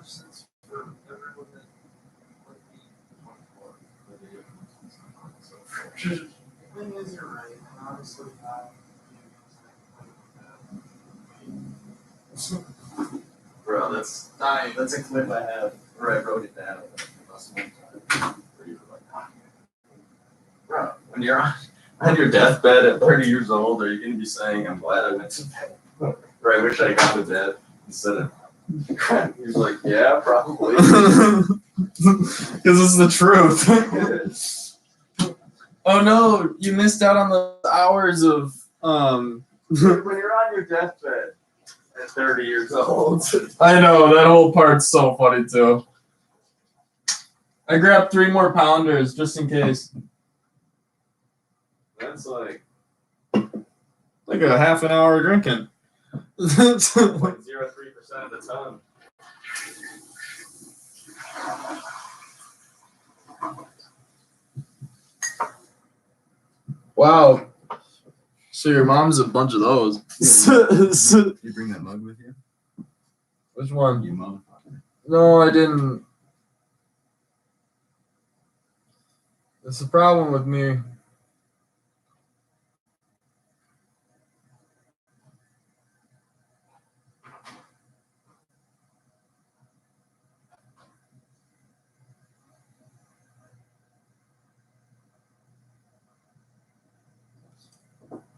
sense for everyone that would be 24. The thing is, you're right, and obviously Bro, that's a clip I have where I wrote it down. Where you were like, bro, when you're on your deathbed at 30 years old, are you going to be saying, I'm glad I went to bed? Or I wish I got to bed instead of. He's like, yeah, probably. Because it's the truth. Oh no, you missed out on the hours of When you're on your deathbed at 30 years old. I know, that whole part's so funny too. I grabbed 3 more pounders just in case. That's like Like a half an hour drinking. 0.03% of the ton. Wow. So your mom's a bunch of those. You bring that mug with you? Which one? You motherfucker. No, I didn't. That's the problem with me.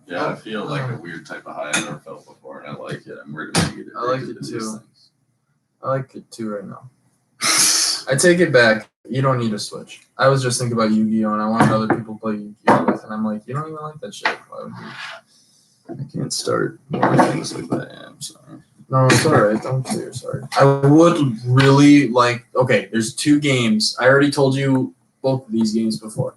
Yeah, I feel like a weird type of high I never felt before, and I like it. I'm really gonna get I like addicted it to these too. things. I like it too right now. I take it back. You don't need to switch. I was just thinking about Yu-Gi-Oh! And I wanted other people to play Yu-Gi-Oh! With, and I'm like, you don't even like that shit. Why would you? I can't start more things like that. I'm sorry. No, it's alright. Don't say you're sorry. I would really like. Okay, there's 2 games. I already told you both of these games before.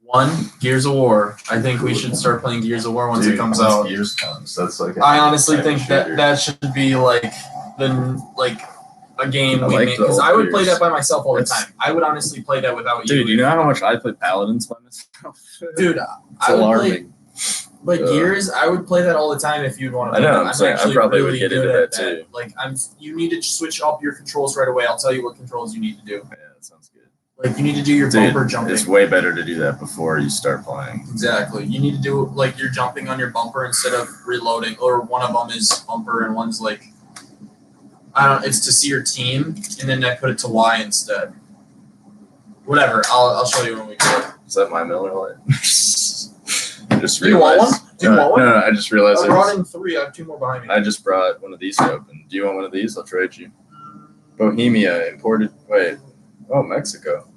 One, Gears of War. I think we should start playing Gears of War once it comes out. Gears comes, that's like. I honestly think that should be like a game I we like make, the because old I would play Gears. that by myself all the It's- time. I would honestly play that without you. Dude, you know how much I play Paladins by myself? Dude, It's I would play. alarming. But Gears, I would play that all the time if you'd want to I play know, that. I'm saying, I actually probably would really get good into at that too. Like you need to switch up your controls right away. I'll tell you what controls you need to do. Yeah, that sounds good. Like you need to do your Dude, bumper jumping. it's way better to do that before you start playing. Exactly. You need to do like you're jumping on your bumper instead of reloading, or one of them is bumper and one's like, I don't. It's to see your team, and then I put it to Y instead. Whatever. I'll show you when we do it. Is that my Miller Lite? I just Do you want realized. one? Do you want one? No, I just realized. I brought in 3. I have 2 more behind me. I just brought one of these to open. Do you want one of these? I'll trade you. Bohemia imported. Wait. Oh, Mexico.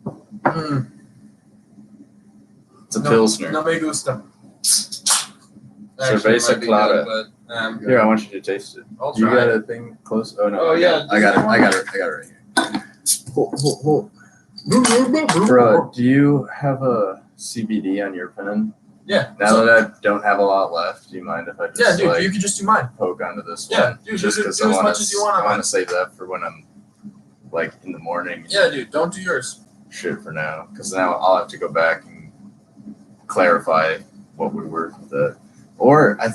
Mm, It's a Pilsner. no me gusta. Cerveza Actually, it might be Clara. good, but, Here, I want you to taste it. I'll You try got it. a thing close? Oh no. Oh, yeah. I got it right here. Bro, do you have a CBD on your pen? Yeah. Now that I don't have a lot left, do you mind if I just Yeah, dude, like you could just do mine. poke onto this Yeah, one? dude, Just do 'cause as I wanna- much as you want on I want mine. to save that for when I'm like in the morning. Yeah, dude, don't do yours. Shit for now, because now I'll have to go back and clarify what would work with it. Or I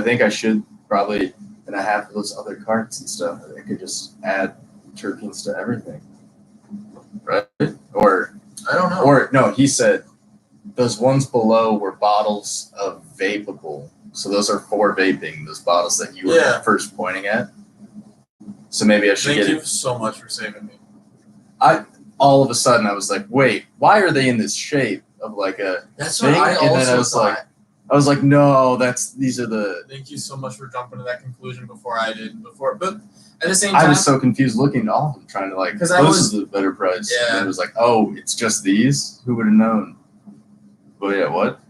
think I should probably, and I have those other carts and stuff. I could just add terpenes to everything, right? Or I don't know. Or no, he said those ones below were bottles of vapable. So those are for vaping, those bottles that you were Yeah. first pointing at. So maybe I should Thank get you it. so much for saving me. All of a sudden I was like, wait, why are they in this shape of like a That's thing? what I And then also I was thought. like, no, these are the. Thank you so much for jumping to that conclusion before I did. But at the same I time, was so confused looking at all of them, trying to like, 'Cause I this was- is the better price. Yeah. And it was like, oh, it's just these? Who would have known? But yeah, what?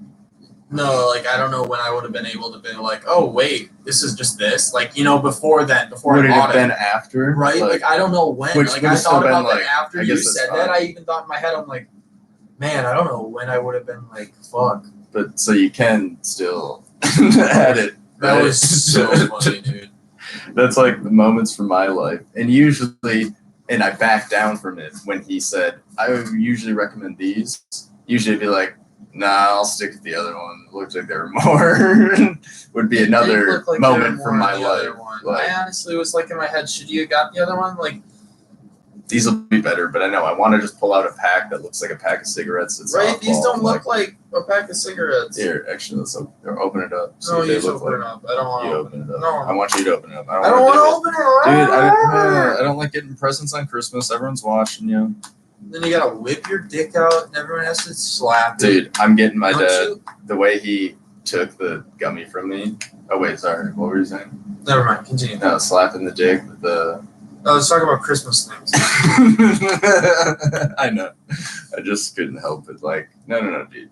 no, like I don't know when I would have been able to be like, oh wait, this is just this. Like before then, before Would I it have bought been it. after? Right? Like I don't know when. Which Like would I have still thought been, about like, that after I you guess that's said that. fine. I even thought in my head, I'm like, man, I don't know when I would have been like, fuck. But so you can still add it. That right? was so funny, dude. That's like the moments from my life. And usually, and I backed down from it when he said, I would usually recommend these. Usually it'd be like, Nah, I'll stick with the other one. It looked like there were more. Would be It did another look like there were moment more from my in the other life. one. Like, I honestly was like in my head, should you have got the other one? Like, these will be better, but I know I want to just pull out a pack that looks like a pack of cigarettes. It's right? These softball, don't look like a pack of cigarettes. Here, actually, let's open it up. See No, what you they should look open like. it up. I don't want You to open it up. No. I want you to open it up. I don't want to open it. Dude, I don't like getting presents on Christmas. Everyone's watching you. Then you gotta whip your dick out, and everyone has to slap it. Dude, I'm getting my Don't dad. you? The way he took the gummy from me. Oh wait, sorry. What were you saying? Never mind. Continue. No, slapping the dick with the. I was talking about Christmas things. I know. I just couldn't help it. Like, no, dude.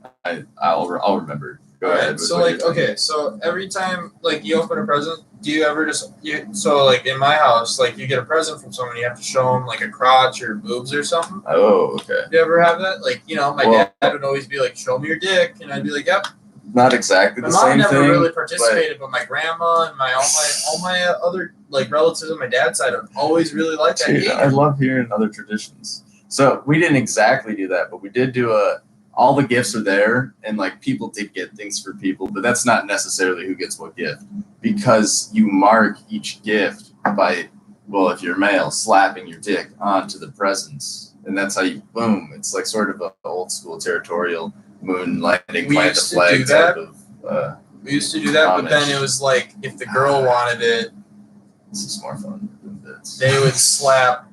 I'll remember. Go ahead. with So what like, you're saying. okay, so every time like you open a present, do you ever so like in my house, like you get a present from someone, you have to show them like a crotch or boobs or something? Oh, okay. Do you ever have that? Like, my Well- dad would always be like, "Show me your dick," and I'd be like, "Yep." Not exactly My the mom same never thing. really participated, but my grandma and all my other like relatives on my dad's side have always really liked that Dude, game. I love hearing other traditions. So we didn't exactly do that, but we did do all the gifts are there, and like people did get things for people, but that's not necessarily who gets what gift, because you mark each gift by, well, if you're male, slapping your dick onto the presents, and that's how you boom. It's like sort of an old school territorial moonlighting, We plant the used to flag do that. type of. We used to do that, but then it was like if the girl wanted it, This is more fun than this. they would slap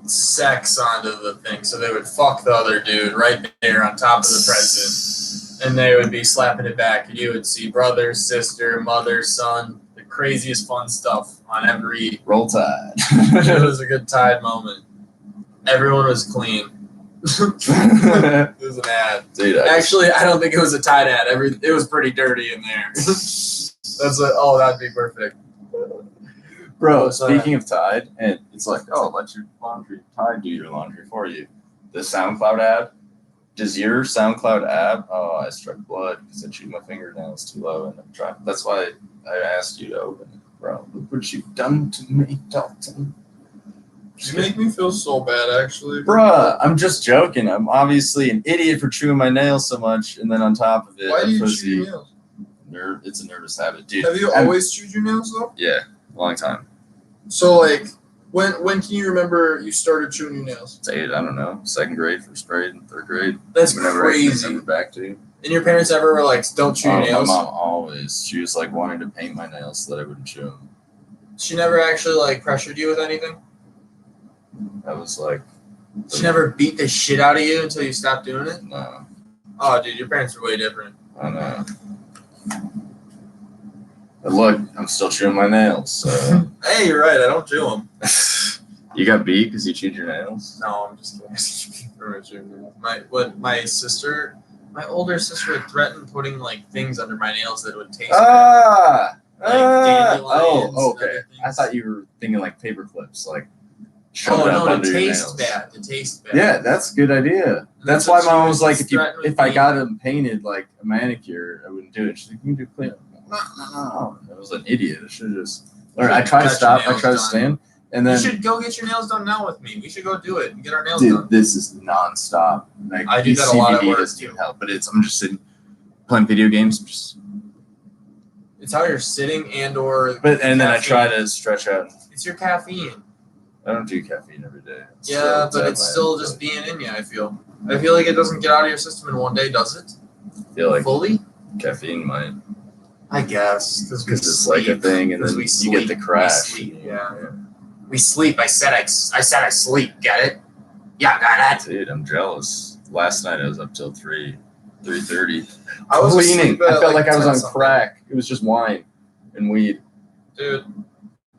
sex onto the thing. So they would fuck the other dude right there on top of the present, and they would be slapping it back, and you would see brother, sister, mother, son, the craziest fun stuff on every. Roll Tide. It was a good Tide moment. Everyone was clean. It was an ad. Dude, Actually, I don't think it was a Tide ad. It was pretty dirty in there. That'd be perfect. Bro, So, speaking of Tide, and it's like, oh, let your Tide do your laundry for you. The SoundCloud ad. Does your SoundCloud app? Oh, I struck blood because I chewed my fingernails too low, and I'm trying. That's why I asked you to open it, bro. Look what you've done to me, Dalton. You make me feel so bad, actually. Bruh, I'm just joking. I'm obviously an idiot for chewing my nails so much, and then on top of it, Why do you I'm chew your nails? It's a nervous habit, dude. Have you always chewed your nails though? Yeah, long time. So like, when can you remember you started chewing your nails? Dude, I don't know. 2nd grade, 1st grade, and 3rd grade. That's Whenever I can crazy. remember back to. And your parents ever were like, "Don't chew your Oh, my nails"? mom always. She was like wanting to paint my nails so that I wouldn't chew them. She never actually like pressured you with anything. I was like, She never beat the shit out of you until you stopped doing it. no, Oh, dude, your parents are way different. I know. But look, I'm still chewing my nails. So Hey, you're right. I don't chew them. you got beat because you chewed your nails. No, I'm just kidding. My older sister had threatened putting like things under my nails that would taste bad. Like dandelions Oh, and okay. other things. I thought you were thinking like paper clips, like Oh shoved up no, under to your taste nails. bad. To taste bad. Yeah, that's a good idea. That's what why she my mom was like, threatened with if I me. got them painted like a manicure, I wouldn't do it. She's like, you can do clean. No. I was an idiot. I should have just. Or I tried to Got your stop. I nails tried to done. stand, and You then should go get your nails done now with me. We should go do it and get our nails dude, done. this is nonstop. Like, I do that a lot at CBD work, doesn't too. even help. But I'm just sitting playing video games. It's how you're sitting and/or. And then I try caffeine. to stretch out. It's your caffeine. I don't do caffeine every day. Yeah, but it's still just being in you. I feel like it doesn't get out of your system in one day, does it? I feel like Fully? caffeine might, I guess because it's like a thing, and then we you sleep. get the crash. We sleep, yeah. We sleep. I said I sleep. Get it? Yeah, got it. Dude, I'm jealous. Last night I was up till 3:30. I was Cleaning. asleep at I felt like I was 10 on something. crack. It was just wine and weed. Dude,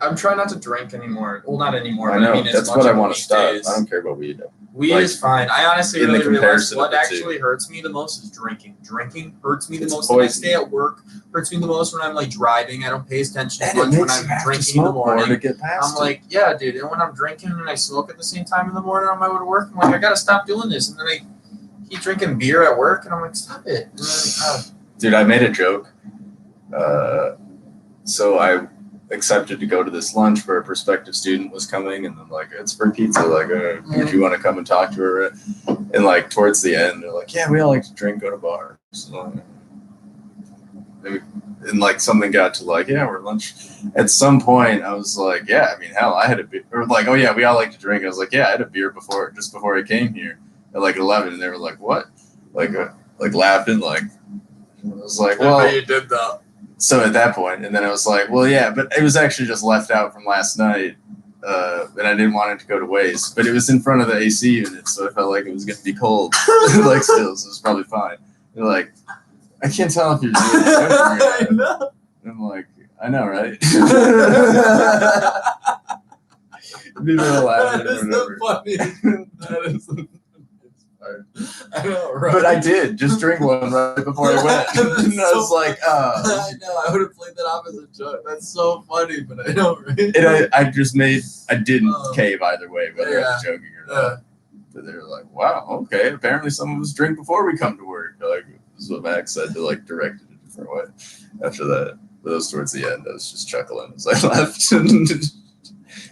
I'm trying not to drink anymore. Well, not anymore. I but know. mean, as That's much what I on want to stop. weekdays. I don't care about weed. Weed like, is fine. I honestly in the really realized comparison what of the two. actually hurts me the most is drinking. Drinking hurts me the It's most the next poison. day at work. Hurts me the most when I'm like driving. I don't pay attention as And it much when makes you I'm have to drinking in the smoke more to morning. get past I'm it. like, yeah, dude. And when I'm drinking and I smoke at the same time in the morning on my way to work, I'm like, I gotta stop doing this. And then I keep drinking beer at work, and I'm like, stop it. And then, Dude, I made a joke. So accepted to go to this lunch where a prospective student was coming, and then like it's for pizza, like if you want to come and talk to her, and like towards the end they're like, yeah, we all like to drink, go to bars, so, and like something got to like, yeah, we're lunch. At some point I was like, yeah, I mean, hell, I had a beer, or like, oh yeah, we all like to drink. I was like, yeah, I had a beer just before I came here at like 11, and they were like, what, like laughing, like I was like, well, you did though. so at that point, and then I was like, well, yeah, but it was actually just left out from last night, and I didn't want it to go to waste. But it was in front of the AC unit, so I felt like it was going to be cold, like still, so it was probably fine. They're like, I can't tell if you're doing it. I know. I'm like, I know, right? People are laughing That is or whatever. the funniest. That is. I know, right? But I did just drink one right before I went. And I was like, I know. I would have played that off as a joke. That's so funny, but I know, right? and I didn't cave either way, whether I was joking or not. Yeah. But they were like, wow, okay, apparently some of us drink before we come to work. Like, this is what Max said, to like direct it a different way. After that, but it was towards the end, I was just chuckling as I left and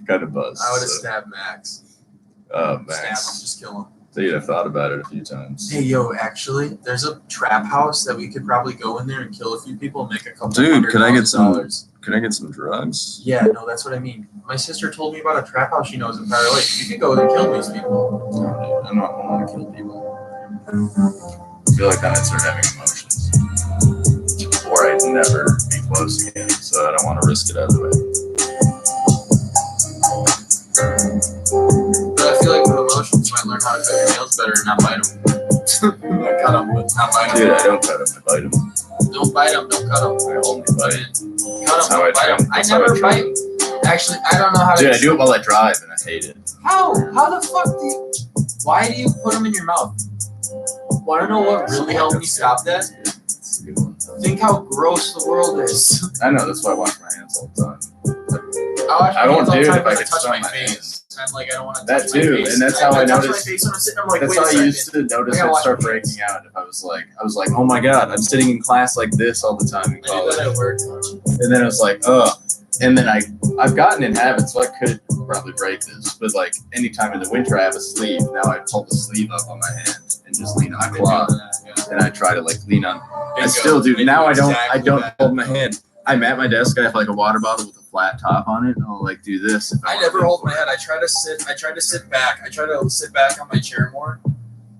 kind of buzzed. I would have stabbed Max. Stab him, Max. just kill him. Dude, I've thought about it a few times. Hey, yo, actually, there's a trap house that we could probably go in there and kill a few people and make a couple Dude, could I get some- $100,000. Could I get some drugs? Yeah, no, that's what I mean. My sister told me about a trap house she knows in Powder Lake. You could go there and kill these people. No, dude, I don't want to kill people. I feel like then I'd start having emotions. Or I'd never be close again, so I don't want to risk it either way. But I feel like with emotions, you might learn how to cut your nails better and not bite them. Like, cut them, but not bite them. Dude, I don't cut them, I bite them. Don't bite them, don't cut them. I only bite. Cut That's them, how I don't bite try. them. I That's how I never try. bite. Actually, I don't know how to. Dude, I do it while I drive, and I hate it. How? How the fuck do you? Why do you put them in your mouth? Want to know what really helped me stop that? It's a good one. Think how gross the world is. I know, that's why I wash my hands all the time. I won't do it if I could could touch smell my my face. hands. I'm like, I don't want to That touch my too, face. and that's how I touch my noticed- face when I'm sitting. I'm like, That's wait how a I second. used to notice I gotta it wash start my breaking out. If I was like, oh my god, I'm sitting in class like this all the time in I do college. that at work. And then I was like, ugh. And then I've gotten in habits, so I could probably break this. But like anytime in the winter I have a sleeve, now I pull the sleeve up on my hand and just lean on my claw. And I try to like lean on. I still do. Now I don't hold my hand. I'm at my desk, I have like a water bottle with a flat top on it, and I'll like do this. If I wanna never do hold it. my head. I try to sit back. I try to sit back on my chair more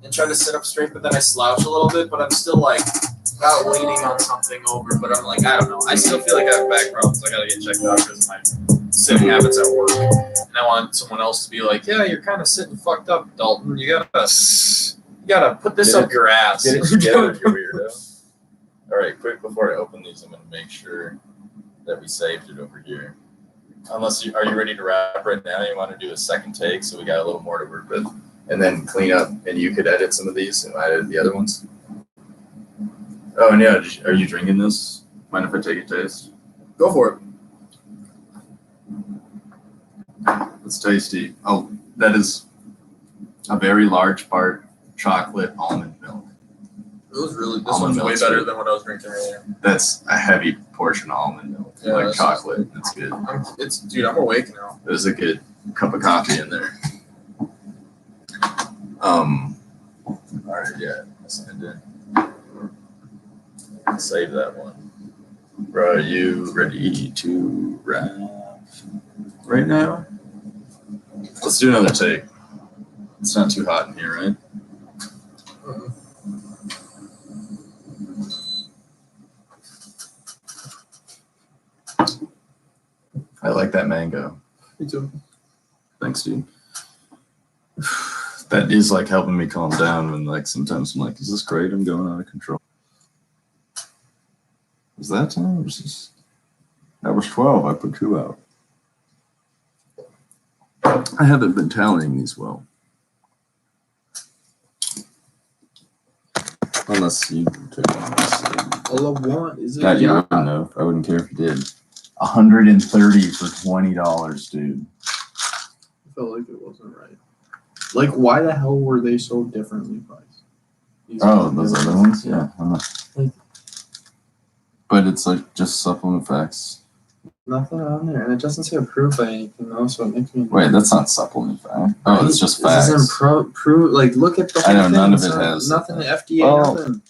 and try to sit up straight, but then I slouch a little bit, but I'm still like not leaning on something over, but I'm like, I don't know. I still feel like I have back problems. I gotta get checked out because of my sitting habits at work. And I want someone else to be like, yeah, you're kind of sitting fucked up, Dalton. You gotta put this Get up your ass. Get it together, you weirdo. All right, quick before I open these, I'm gonna make sure that we saved it over here. Unless are you ready to wrap right now? You want to do a second take, so we got a little more to work with, and then clean up, and you could edit some of these, and I edit the other ones. Oh, and yeah, are you drinking this? Mind if I take a taste? Go for it. It's tasty. Oh, that is a very large part chocolate almond milk. It was really, this Almond one's way milk's better good. than what I was drinking earlier. That's a heavy portion of almond milk, Yeah, like that's chocolate. It's good. Dude, I'm awake now. There's a good cup of coffee in there. All right, yeah, that's what I did. Save that one. Bro, are you ready to wrap right now? Let's do another take. It's not too hot in here, right? I like that mango. Me too. Thanks, dude. That is like helping me calm down when like sometimes I'm like, is this great? I'm going out of control. Was that time? Or is this? That was 12. I put 2 out. I haven't been tallying these well. Unless you took one. All I want is God, you wouldn't know. I wouldn't care if you did. 130 for $20, dude. I felt like it wasn't right. Like, why the hell were they so differently priced? These Oh, are those different. other ones? Yeah. I don't know. Like- But it's like just supplement facts. Nothing on there, and it doesn't say approved by anything though, so it makes me. Wait, that's not supplement fact. Oh, it's just facts. This isn't like look at the I whole know, thing. none of It's it not- has nothing. that. FDA, Well- nothing.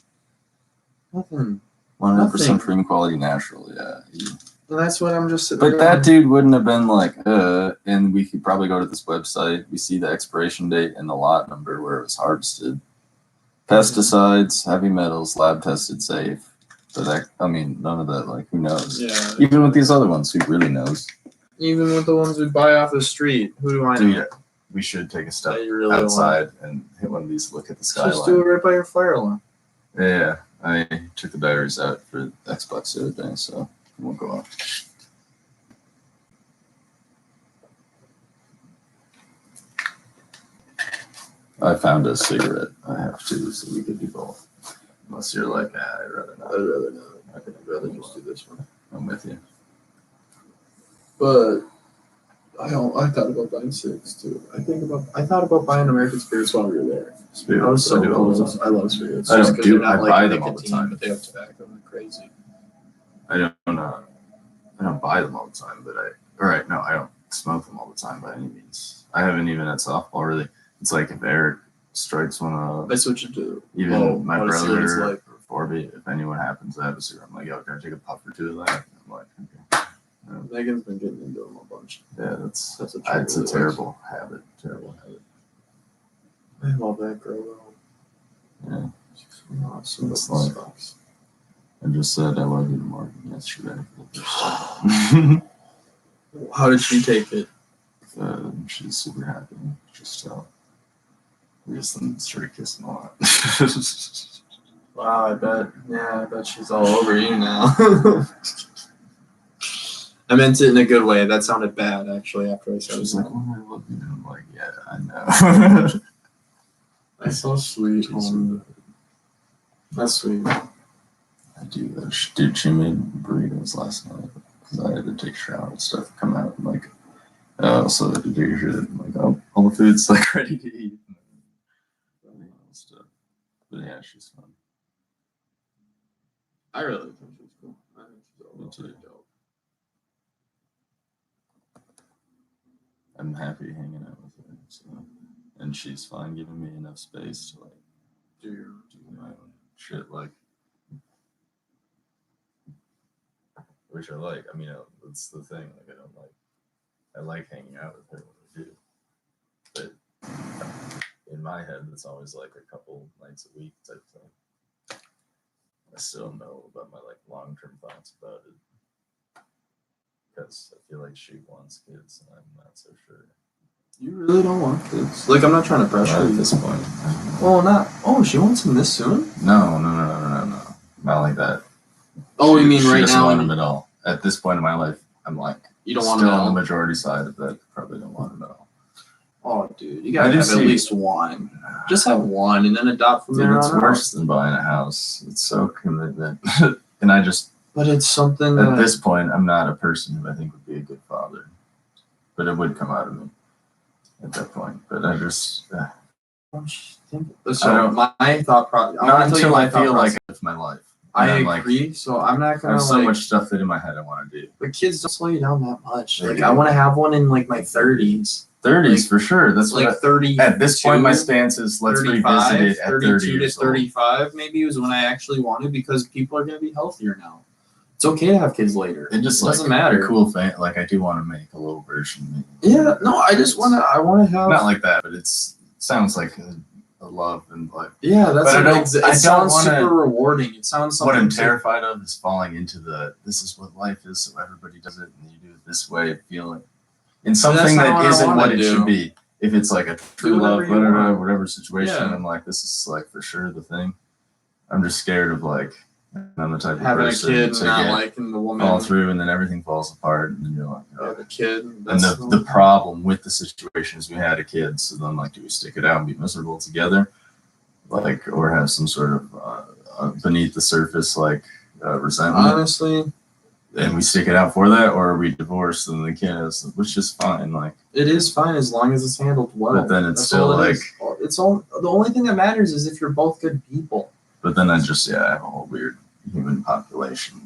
100% Nothing. premium quality natural, yeah. And that's what I'm just sitting But there that going, dude wouldn't have been like, and we could probably go to this website. We see the expiration date and the lot number where it was harvested. Pesticides, heavy metals, lab tested, safe. But that, I mean, none of that, like, who knows? Yeah. Even with these other ones, who really knows? Even with the ones we buy off the street, who do I know? Dude, we should take a step that you really outside and hit one of these, look at the want? Just do skyline. it right by your fire alarm. Yeah, I took the batteries out for Xbox the other day, so it won't go off. I found a cigarette. I have to, so we could do both. Unless you're like, I'd rather not. I'd rather not. I'd rather just do this one. I'm with you. But I thought about buying cigs too. I thought about buying American Spirits while we were there. Spirit, I was so I do all the close. time. I love spirits. I just don't 'cause do- they're not I like buy them all the nicotine, time. but they have tobacco and crazy. I don't buy them all the time, but I don't smoke them all the time by any means. I haven't even at softball really. It's like if Eric strikes one up, I switch it to even my what a cigarette's brother like. or Forby, if anyone happens to have a cigarette, I'm like, yo, can I take a puff or two of that? I'm like, okay. Megan's been getting into them a bunch. Yeah, that's That's a it's a trouble. terrible habit. Terrible habit. I love that girl though. Yeah. She's awesome. It's This like- sucks. I just said I love you to Morgan yesterday. For the first time. How did she take it? She's super happy. Just we just then started kissing a lot. Wow, I bet she's all over you now. I meant it in a good way. That sounded bad, actually, after I said She's it. like, "Oh, I love you." And I'm like, "Yeah, I know." That's so sweet. She's That's sweet. I do. Dude, she made burritos last night because I had to take a shower and stuff. Come out and like, so I had to do your shit. I'm like, oh, all the food's like ready to eat. And stuff. But yeah, she's fun. I really think she's cool. I think she's Me too. really dope. I'm happy hanging out with her. So. And she's fine giving me enough space to like do my own shit. Like, which I like. I mean, that's the thing. Like, I like hanging out with her when we do. But in my head, it's always like a couple nights a week type thing. I still know about my like long-term thoughts about it because I feel like she wants kids and I'm not so sure. You really don't want kids. Like, I'm not trying to pressure At you. this point, Well, not. Oh, she wants them this soon? no, not like that. Oh, She- you mean she right doesn't now? want them at all. At this point in my life, I'm like You don't want still them on at the all? majority side of that. Probably don't want them at all. Oh, dude, you I gotta do have at see- least one. Just have one and then adopt from Dude, there it's on out. worse than buying a house. It's so commitment. And I just, But it's something at that. this point, I'm not a person who I think would be a good father. But it would come out of me at that point. But I just, So I don't- my thought process. not until I feel like it's my life. I And I'm agree. So I'm not I gonna have so like. much stuff that in my head I want to do. But kids don't slow you down that much. They Like do. I want to have one in like my 30s. 30s Like- for sure. That's Like what 30. at this point my stance is let's revisit 35, it at 30 32 to years old. 35 maybe is when I actually wanted because people are going to be healthier now. It's okay to have kids later. It just doesn't like matter. a cool thing. Like I do want to make a little version of me. Yeah, no, I just want to. I want to have. Not like that, but it sounds like a love and like Yeah, that's But I an don't- it I don't sounds wanna- super rewarding. It sounds what I'm something to- terrified of is falling into the this is what life is, so everybody does it and you do it this way of feeling. And something not that what I isn't wanna what it do. should be. If it's like a true whatever love, you whatever, want. whatever situation, Yeah. I'm like, this is like for sure the thing. I'm just scared of like I'm the type of having a person kid to and not get liking the woman. all through and then everything falls apart and then you're like, oh. Have a kid. And That's the problem with the situation is we had a kid, so then like, do we stick it out and be miserable together, like, or have some sort of beneath the surface like resentment, honestly, and we stick it out for that, or are we divorced and the kid is, which is fine, like, it is fine as long as it's handled well. but then it's That's still all it like, is. It's all. The only thing that matters is if you're both good people. but then I just I have a whole weird human population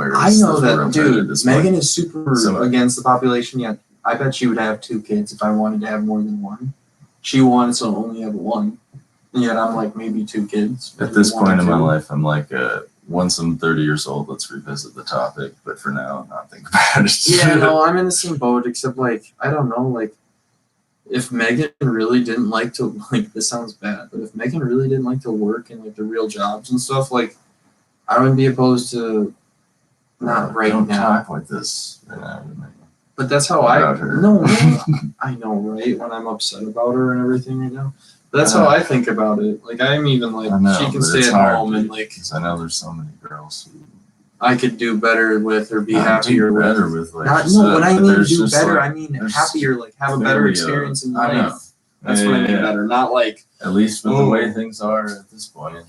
Aquarius. I know That's where I'm that, headed at dude. this Megan point. is super So- against the population. Yet I bet she would have 2 kids if I wanted to have more than one. She wants to only have one, and yet I'm like maybe 2 kids. At this One or point in my two. life, I'm like, once I'm 30 years old, let's revisit the topic. But for now, I'm not thinking about it. Yeah, no, I'm in the same boat. Except like I don't know, like if Megan really didn't like to like this sounds bad, but if Megan really didn't like to work and like the real jobs and stuff, like I wouldn't be opposed to not right Don't now. talk like this right now. But that's how About her. no, I know, right? When I'm upset about her and everything right now. But that's how I think about it. Like I'm even like I know, she can but stay it's at hard, home and dude, like 'cause I know there's so many girls who I could do better with or be not happier do with. better with. Like Not, you no, said, when I but mean there's do just, better, like, I mean there's happier, like have a better clearly, experience in I know. life. That's what I mean better. Not like At least with the Oh. way things are at this point.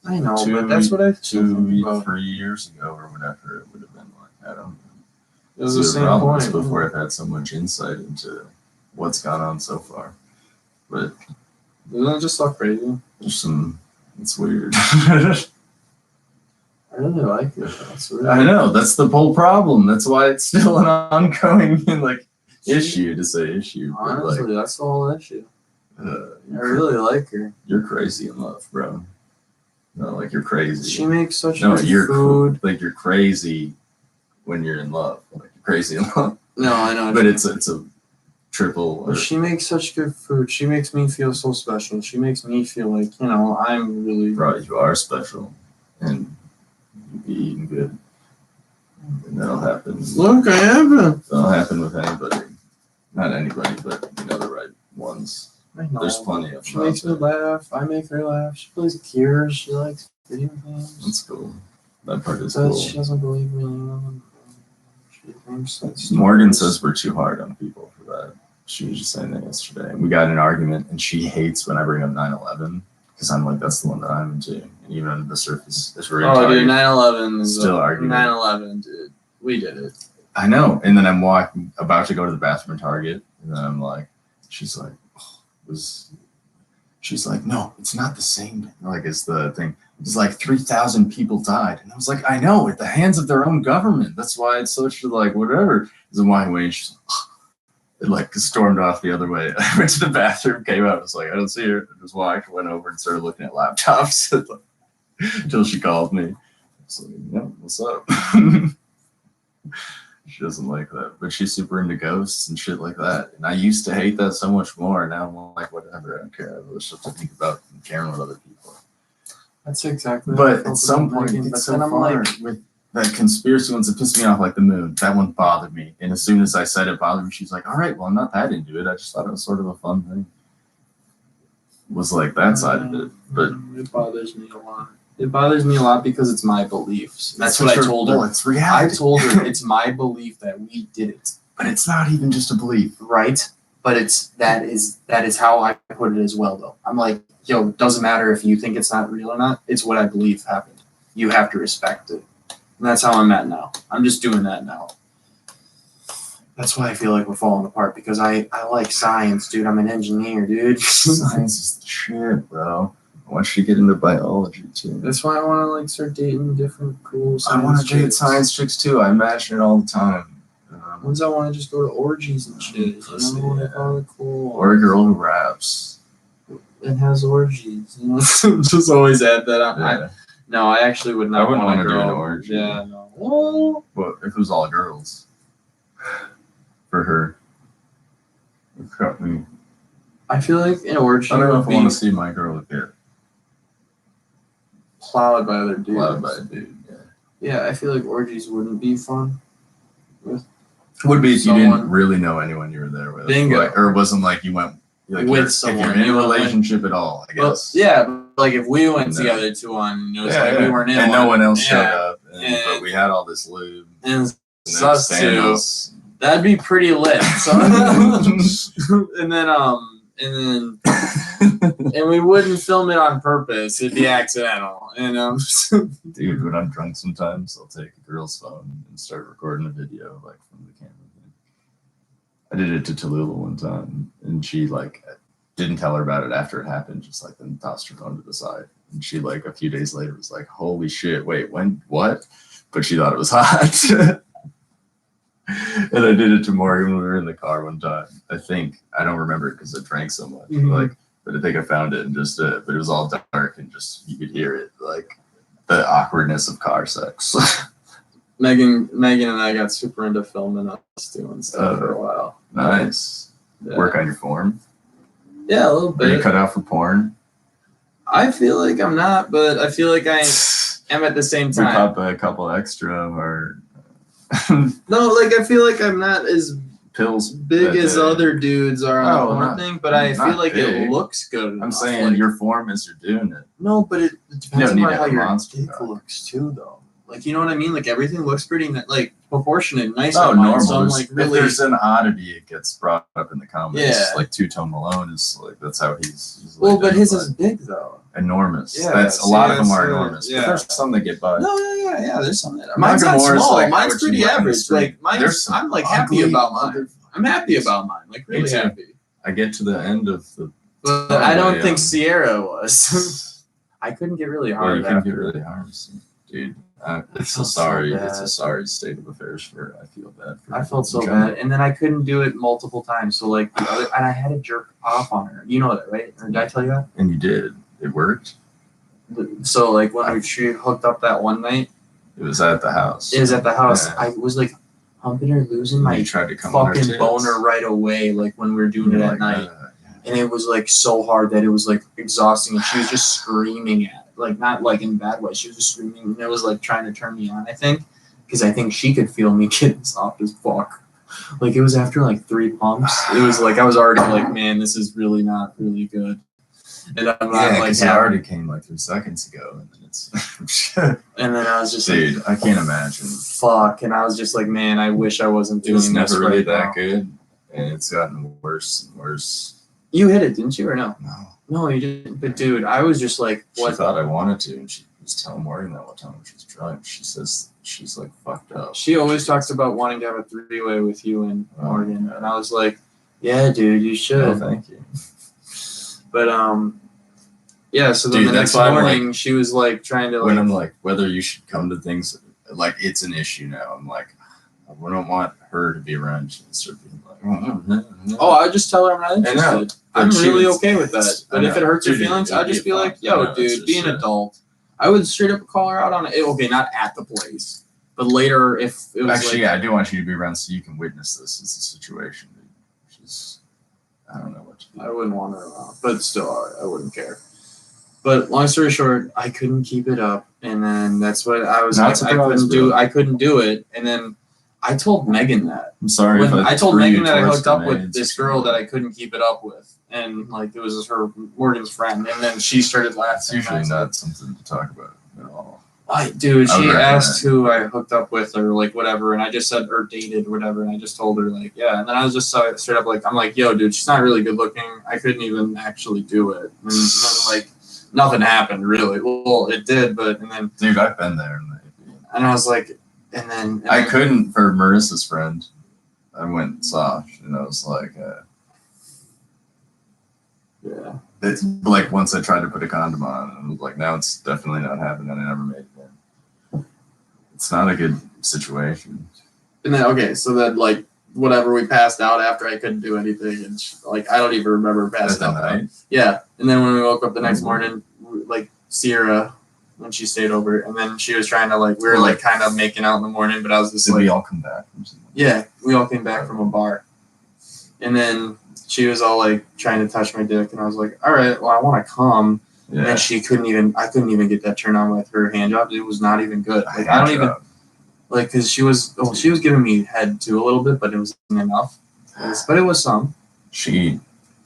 I know, but that's what I think about. 3 years ago or whatever, it would have been like, I don't It was the see a same problem point. before I've had so much insight into what's gone on so far. But Isn't it just so crazy? there's some, it's weird. I really like it. That's really I know, that's the whole problem. That's why it's still an ongoing like issue to say issue. But, Honestly, like, that's the whole issue. I you're, really like her. you're crazy in love, bro. No, like you're crazy. She makes such No, good you're food. like you're crazy when you're in love. Like you're crazy in love. No, I know. But it's a triple. But she makes such good food. She makes me feel so special. She makes me feel like, you know, I'm really. Bro, you are special, and you be eating good, and that'll happen. Look, I haven't. That'll happen with anybody. Not anybody, but you know the right ones. I know. There's plenty of She them makes out me laugh. I make her laugh. She plays Gears. She likes video games. That's cool. That part is But cool. she doesn't believe me. You know? She thinks that's Morgan says we're too hard on people for that. She was just saying that yesterday. And we got in an argument, and she hates when I bring up 9/11 because I'm like, that's the one that I'm into. And even under the surface, it's very Oh, dude, 9/11 is Still arguing. 9/11, dude. We did it. I know. And then I'm about to go to the bathroom at Target, and then I'm like, she's like, she's like, no, it's not the same. Like, it's the thing. It's like 3,000 people died. And I was like, I know, at the hands of their own government. That's why it's such like whatever. It's a wine way. She's like, it like stormed off the other way. I went to the bathroom, came out, I was like, I don't see her. I just walked, went over and started looking at laptops until she called me. I was like, yeah, what's up? She doesn't like that, but she's super into ghosts and shit like that. And I used to hate that so much more. Now I'm like, whatever, I don't care. I have other stuff to think about and caring what other people. That's exactly. what I But felt at some about point, Megan, it but gets so then I'm far like, with that conspiracy ones that pissed me off, like the moon. That one bothered me. And as soon as I said it bothered me, she's like, all right, well, I'm not that into it. I just thought it was sort of a fun thing. Was like that side of it. But it bothers me a lot. It bothers me a lot because it's my beliefs. That's what I told her. Well, it's I reality. told her it's my belief that we did it, But it's not even just a belief. right? But that is how I put it as well, though. I'm like, yo, it doesn't matter if you think it's not real or not. It's what I believe happened. You have to respect it. And that's how I'm at now. I'm just doing that now. That's why I feel like we're falling apart, because I like science, dude. I'm an engineer, dude. Science is the shit, bro. I want you to get into biology too. That's why I want to like start dating different cool I want to date chicks. science chicks too. I imagine it all the time. Ones I want to just go to orgies and shit. Pussy, You know, yeah. like all the cool. Or a girl who raps. and has orgies. You know, just always add that up. Yeah. No, I actually would not I wouldn't want wanna a do an girl. orgy. Yeah, no. Oh, But if it was all girls, for her, it cut me. I feel like an orgy I don't know if would I want be to see my girl get plowed by other dudes. plowed by a dude. Yeah. Yeah, I feel like orgies wouldn't be fun. Would be if you Someone- didn't really know anyone you were there with. Bingo. Like, or it wasn't like you went like With you're- someone, If you're in you a know, like- relationship at all, I Well, guess. yeah, but like if we went No. together to one, it was Yeah, like yeah. we weren't in and one. no one else showed Yeah. up. And, And- but we had all this lube. And And sus then too. Thanos. That'd be pretty lit. son. and then and we wouldn't film it on purpose. It'd be accidental. And Dude, when I'm drunk sometimes, I'll take a girl's phone and start recording a video like from the camera thing. I did it to Tallulah one time, and she like didn't tell her about it after it happened, just like then tossed her phone to the side. And she like a few days later was like, holy shit, wait, when, what? but she thought it was hot. And I did it to Morgan when we were in the car one time. I think I don't remember it because I drank so much. Mhm. But I think I found it and just but it was all dark and just you could hear it, like the awkwardness of car sex. Megan and I got super into filming us doing stuff for a while. Nice. Yeah. Work on your form. Yeah, a little Are you bit. cut out for porn? I feel like I'm not, but I feel like I am at the same We time. pop a couple extra or No, like I feel like I'm not as pills. big as other dudes are on Oh, the porn not- thing, but I not feel like big. it looks good. I'm enough. saying like, your form is you're doing it. no, but it depends don't need on to how have a your monster dick cock. looks too, though. Like you know what I mean? Like everything looks pretty like proportionate, nice. Oh, on mine, normal. So I'm There's- like if really. there's an oddity, it gets brought up in the comments. Yeah. Like Two Tone Malone is like that's how he's Well, but his is identified. big though. Enormous. Yeah, That's a see, lot of them that's, are enormous. yeah. But there's some that get by. No, yeah. There's some that mine's not Nakamura is small. like, how mine's would you pretty look in the average. street? Like There's mine's, some I'm like happy ugly about mine. other- I'm happy about mine. Like Me really too. happy. I get to the end of the. But I don't Yeah. think Sierra was. I couldn't get really Well, hard. you can after. get really hard, dude. It's felt a so sorry. bad. It's a sorry state of affairs for. I feel bad. For I felt so Johnny. bad, and then I couldn't do it multiple times. So like the other, and I had to jerk off on her. You know that, right? Or did I tell you that? And you did. It worked. So like when she hooked up that one night, It was at the house. it was at the house. Yeah. I was like humping her, losing You my tried to come on her fucking tits. boner right away. Like when we were doing it You're at like, night. yeah. And it was like so hard that it was like exhausting, and she was just screaming at it, like not like in a bad way. She was just screaming, and it was like trying to turn me on. I think because I think she could feel me getting soft as fuck. Like it was after like 3 pumps. It was like I was already like, man, this is really not really good. And I'm not Yeah, like, because it already came like 3 seconds ago, and then it's. and then I was just Dude, like, I can't imagine. fuck. And I was just like, man, I wish I wasn't It doing was this never really right that now. good, and it's gotten worse and worse. You hit it, didn't you, or no? No, No, you didn't. But dude, I was just like, she what? thought I wanted to, and she was telling Morgan that one time when she's drunk. She says she's like fucked up. She always talks about wanting to have a 3-way with you and Oh, Morgan, yeah. and I was like, "Yeah, dude, you should." No, thank you. But yeah. So then Dude, the that's next why I'm morning, she was like trying to When like, I'm like, whether you should come to things, like it's an issue now. I'm like, I don't want her to be around. She can start being like, "Oh, I just tell her I'm not I know. interested." I'm But she really was- okay with that. But I if it know. hurts her Dude, feelings, it would I'd just be be a like, pop. "Yo, No, it's dude, just be an shit. adult." I would straight up call her out on it. Okay, not at the place, but later if it was Actually, like, yeah, I do want you to be around so you can witness this as a situation. Just, I don't know what to do. I wouldn't want her around, but still, I wouldn't care. But long story short, I couldn't keep it up, and then that's what I was Not like. surprised, bro. I couldn't do it, and then I told Megan that. I'm sorry. When if I told threw you Megan that I towards hooked up with grenades this or girl that something. I couldn't keep it up with, and like it was her Morgan's friend, and then she started laughing. It's usually not something to talk about at all. Dude, I would she recommend asked who I hooked up with or like whatever, and I just said or dated whatever, and I just told her like yeah, and then I was just straight up like I'm like yo, dude, she's not really good looking. I couldn't even actually do it, and then like nothing happened really. Well, it did, but and then Dude, I've been there. and I was like, and then I couldn't for Marissa's friend. I went soft, and I was like, yeah. it's like once I tried to put a condom on, and I was like, now it's definitely not happening. I never made it again. It's not a good situation. And then okay, so then like whatever we passed out after I couldn't do anything, and like I don't even remember passing That out. night? Yeah, and then when we woke up the next Mhm. morning, like Sierra, when she stayed over, and then she was trying to like we were like kind of making out in the morning, but I was just Did like, we all come back from something? yeah, we all came back from a bar, and then she was all like trying to touch my dick, and I was like, all right, well I want to come, and Yeah. then I couldn't even get that turned on with her hand job. It was not even good. Like I don't even. Like, cause she was giving me head too a little bit, but it wasn't enough. But it was some. She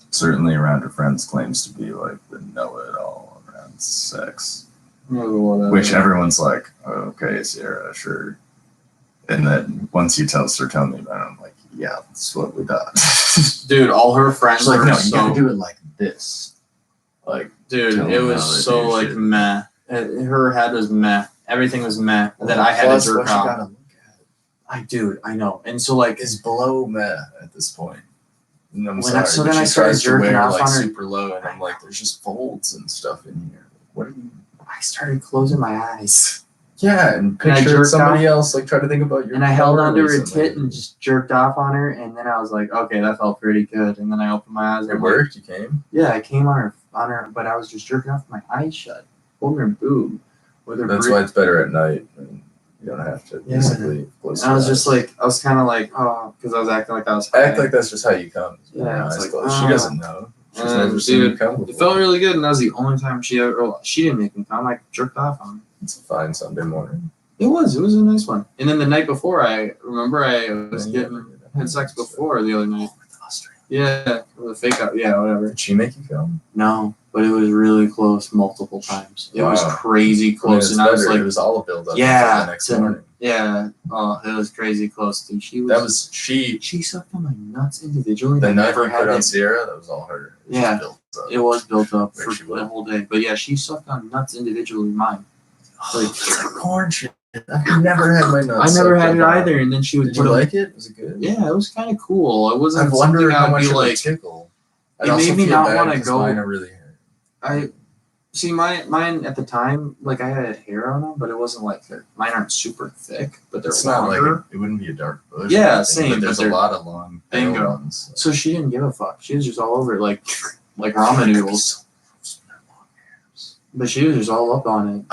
certainly around her friends claims to be like the know-it-all around sex, which everyone's like, oh, okay, Sierra, sure. And then once you start telling me about it, I'm like, yeah, that's what we got. Dude, all her friends She's like, were no, you so. gotta do it like this. Like, Dude, tell it them was how they so do like shit. meh. Her head was meh. Everything was meh. That I had to jerk what you off. gotta look at Dude, I know. And so like, is below meh at this point. And I'm When sorry, so but then I she started tries to jerking wear, off like, on her. super low, and I'm like, there's just folds and stuff in here. What are you? I started closing my eyes. Yeah, and And I picture jerked somebody else, like try to think about your. And I held daughter onto her recently. tit and just jerked off on her, and then I was like, okay, that felt pretty good. And then I opened my eyes. And It I'm like, worked. You came. yeah, I came on her, but I was just jerking off with my eyes shut, holding her boob with her. That's why it's better at night. And you don't have to Yeah. physically close. And I was your just eyes. like, I was kind of like, oh, because I was acting like I was high. Act like that's just how you come. Yeah, Your it's eyes like, closed. She ah. doesn't know. She's And never seen you dude, come it before. felt really good, and that was the only time she ever. Well, she didn't make me come. I jerked off on her. It's a fine Sunday morning. It was a nice one. And then the night before, I remember I was had sex before the other night. Yeah, with a fake out. Yeah, whatever. Did she make you come? No, but it was really close multiple times. It was Wow. crazy close, it's and I was better. like, it was all a build up. yeah, The next to- morning. yeah. Oh, it was crazy close, dude. She was. That was she. She sucked on my nuts individually. The I night never you had put on it. Sierra, that was all her. It was Yeah. built up. It was built up Where for she the went. whole day, but yeah, she sucked on nuts individually. Mine. Like, corn shit. I've never had my nuts. I never sucked had it up on. either, and then she would Did put you them- like it? Was it good? Yeah, it was kind of cool. It wasn't I wonder something how I'd much be it would like. tickle. It made me not wanna want go- Mine are really hairy. I see mine at the time. Like I had hair on them, but it wasn't like mine aren't super thick, but they're It's not like longer. it wouldn't be a dark bush. Yeah, or anything, same, But there's but a they're- lot of long pale Bingo. ones. So she didn't give a fuck. She was just all over it, like ramen noodles. But she was just all up on it.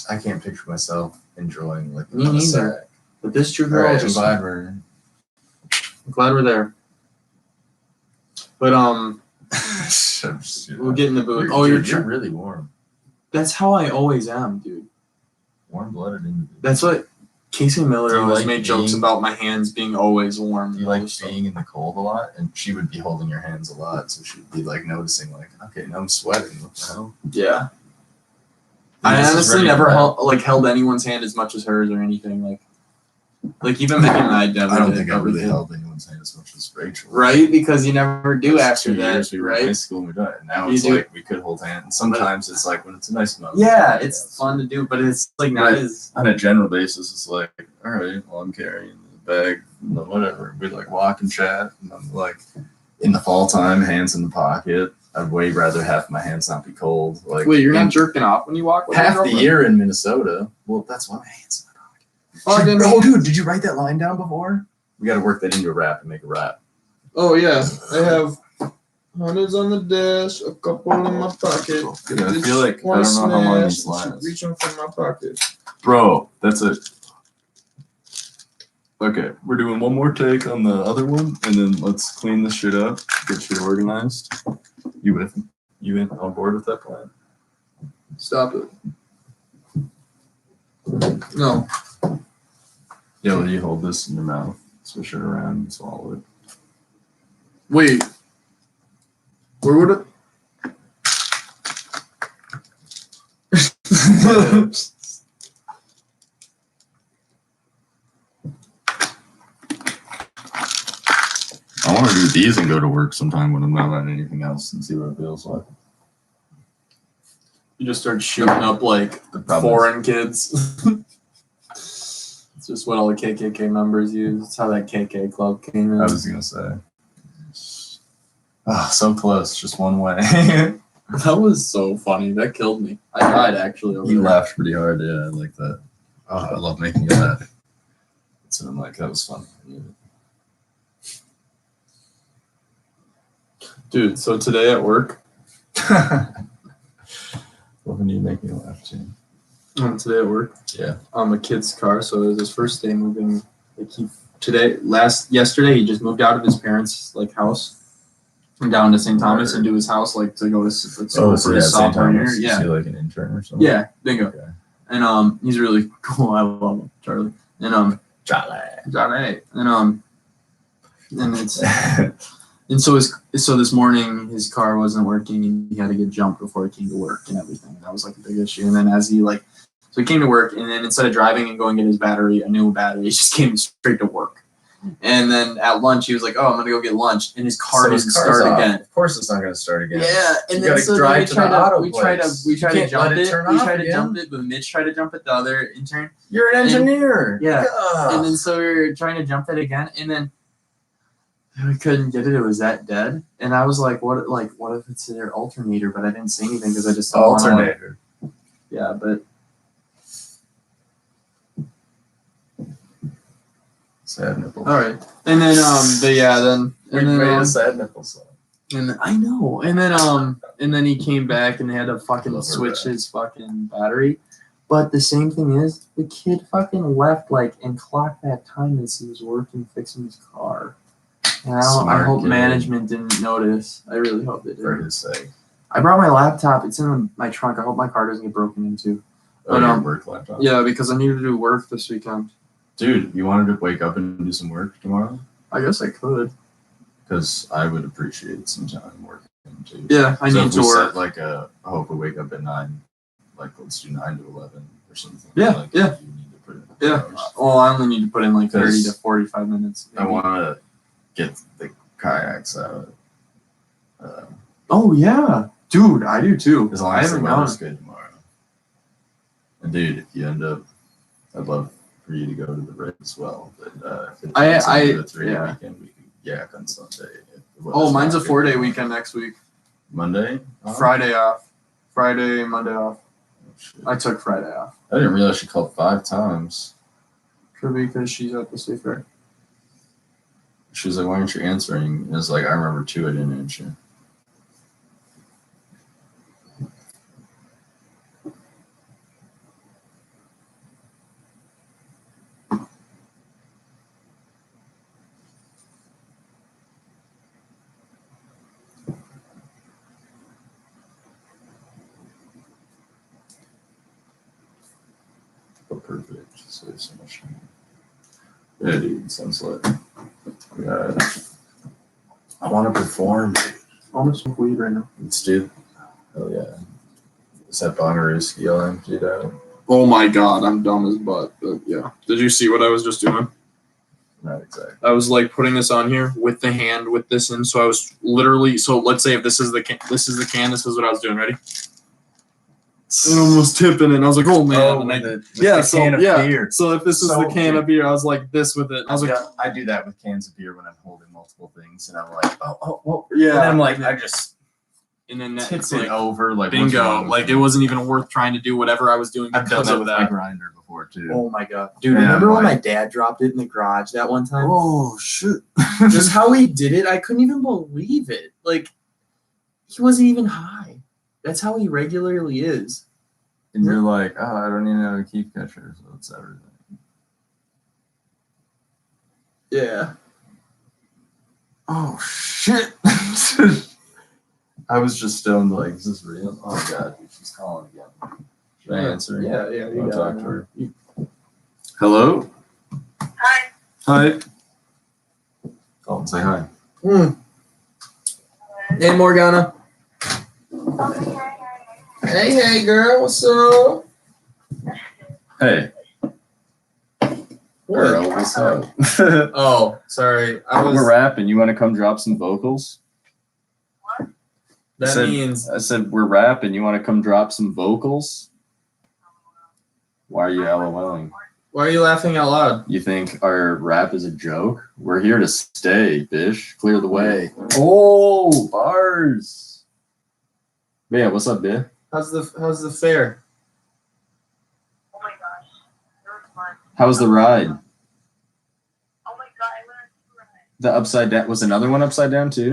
I can't picture myself enjoying like Me the neither. sack. But this true All girl right, I'm just. glad we're. I'm glad we're there. But we'll get in the booth. Oh, you're really warm. That's how I always am, dude. Warm-blooded individual. That's what Casey Do Miller you always like made jokes being- about my hands being always warm. You like being in the cold a lot, and she would be holding your hands a lot, so she'd be like noticing, like, okay, now I'm sweating. What the hell? Yeah. And I this is honestly ready never for that. held anyone's hand as much as hers or anything. Like even Megan and I never. I don't did, think I but we really did. held anyone's hand as much as Rachel. Right, because you never do Those after 2 that, years we were in high right? school and we done it. And now You it's do. like we could hold hands. And sometimes it's like when it's a nice moment. Yeah, it's fun to do, but it's like not Right. as. On a general basis, it's like, all right, well, I'm carrying the bag, whatever. We like walk and chat, and I'm like, in the fall time, hands in the pocket. I'd way rather have my hands not be cold. Like, Wait, you're in not jerking off when you walk with your half the girlfriend? year in Minnesota. Well, that's why my hands in the pocket. Oh, I didn't- Oh, dude, did you write that line down before? We got to work that into a rap and make a rap. Oh yeah, I have hundreds on the dash, a couple in my pocket. I feel like I don't know how long these last. Reaching for my pocket. Bro, that's it. Okay, we're doing one more take on the other one, and then let's clean this shit up, get shit organized. You with me? You in on board with that plan? Stop it. No. Yeah, will you hold this in your mouth, swish it around, and swallow it? Wait. Where would it? I want to do these and go to work sometime when I'm not on anything else and see what it feels like. You just start shooting up like The problem foreign kids. It's just what all the KKK members use. It's how that KK club came in. I was gonna say. Oh, so close, just one way. That was so funny. That killed me. I died actually over You there. laughed pretty hard, yeah, I like that. Oh, I love making you laugh. So I'm like, that was funny. Dude, so today at work, Loving you make me laugh too. today at work, Yeah. a kid's car. So it was his first day moving. Like yesterday, he just moved out of his parents' like house and down to St. Thomas and to his house like to go to school for his sophomore year. Is Yeah, he like an intern or something? yeah, bingo. Okay. And he's really cool. I love him, Charlie. And Johnny. And it's and so this morning his car wasn't working and he had to get jumped before he came to work and everything. That was like a big issue. And then so he came to work and then instead of driving and going to get his battery, a new battery, he just came straight to work. And then at lunch he was like, "Oh, I'm gonna go get lunch," and his car So didn't his car's start off. again. Of course, it's not going to start again. Yeah, and You then gotta so drive then we to tried the auto we tried to place. we tried You to can't let jump it it. turn We off tried to again. jump it, but Mitch tried to jump it, the other intern. You're an engineer. Yeah. Ugh. And then so we were trying to jump it again, and then we couldn't get it. It was that dead, and I was like, "What? Like, what if it's their alternator?" But I didn't say anything because I just don't wanna, Alternator. yeah, but Sad nipple. All right, and then but yeah, then and then a sad nipple song. and then, I know, and then he came back and they had to fucking Love her switch back. his fucking battery. But the same thing is, the kid fucking left like and clocked that time as he was working fixing his car. And I Smart hope kid. management didn't notice. I really hope they For did. his sake. I brought my laptop. It's in my trunk. I hope my car doesn't get broken into. Oh, But, your work laptop. Yeah, because I need to do work this weekend. Dude, you wanted to wake up and do some work tomorrow? I guess I could. Because I would appreciate some time working too. Yeah, I So need if to we work. set like I hope we wake up at 9. Like let's do 9 to 11 or something. Yeah, like, yeah. You need to put in Yeah. hours. Well, I only need to put in like 30 to Because 45 minutes. I want to get the kayaks out. Oh yeah, dude, I do too. As long I as the haven't gone. weather's good tomorrow. And dude, if you end up, I'd love for you to go to the rig as well. But if it turns into a 3-day yeah. weekend, we could yak on Sunday. If the Oh, weather's mine's a not 4-day good. weekend next week. Monday? Oh, Friday off. Friday, Monday off. shit. I took Friday off. I didn't realize she called 5 times. Could be because she's at the state fair. She was like, "Why aren't you answering?" And it was like, "I remember 2, I didn't answer." But perfect. Just saves so much time. Yeah, dude, sounds like. I want to perform. I want to smoke weed right now. Let's do. Oh yeah. Is that Bonnaroo skill emptied out? Oh my god, I'm dumb as butt. But yeah. Did you see what I was just doing? Not exactly. I was like putting this on here with the hand with this in. So I was literally, so let's say if this is the can, this is what I was doing. Ready? And almost tipping it. And I was like, oh man. And I, So if this is So the can good. of beer, I was like this with it. I was like, I do that with cans of beer when I'm holding multiple things, and I'm like, oh. yeah. And I'm like, I just and then tip it's it like over, like what's bingo. wrong with Like me? it wasn't even worth trying to do whatever I was doing I've done because that of with my that. grinder before too. Oh my god, dude! Yeah, remember when like- my dad dropped it in the garage that one time? Oh shit! Just how he did it, I couldn't even believe it. Like he wasn't even high. That's how he regularly is. And you're like, oh, I don't even have a keep catcher, so it's everything. Yeah. Oh shit! I was just stoned. Like, is this real? Oh god, dude, she's calling again. Should I answer? Yeah. I You want to got talk it. to her. Hello. Hi. Hi. Call and say hi. Hey Morgana. Okay. Hey girl, what's up? Hey. Girl, what's up? Oh, sorry. I was. We're rapping. You want to come drop some vocals? That said- means I said we're rapping. You want to come drop some vocals? Why are you LOLing? why are you laughing out loud? You think our rap is a joke? We're here to stay, bish. Clear the way. Oh, bars. Yeah, what's up, bitch? How's the fair? Oh my gosh. It was fun. How was the ride? Oh my god, I went on 2 rides. The upside down was another one upside down too.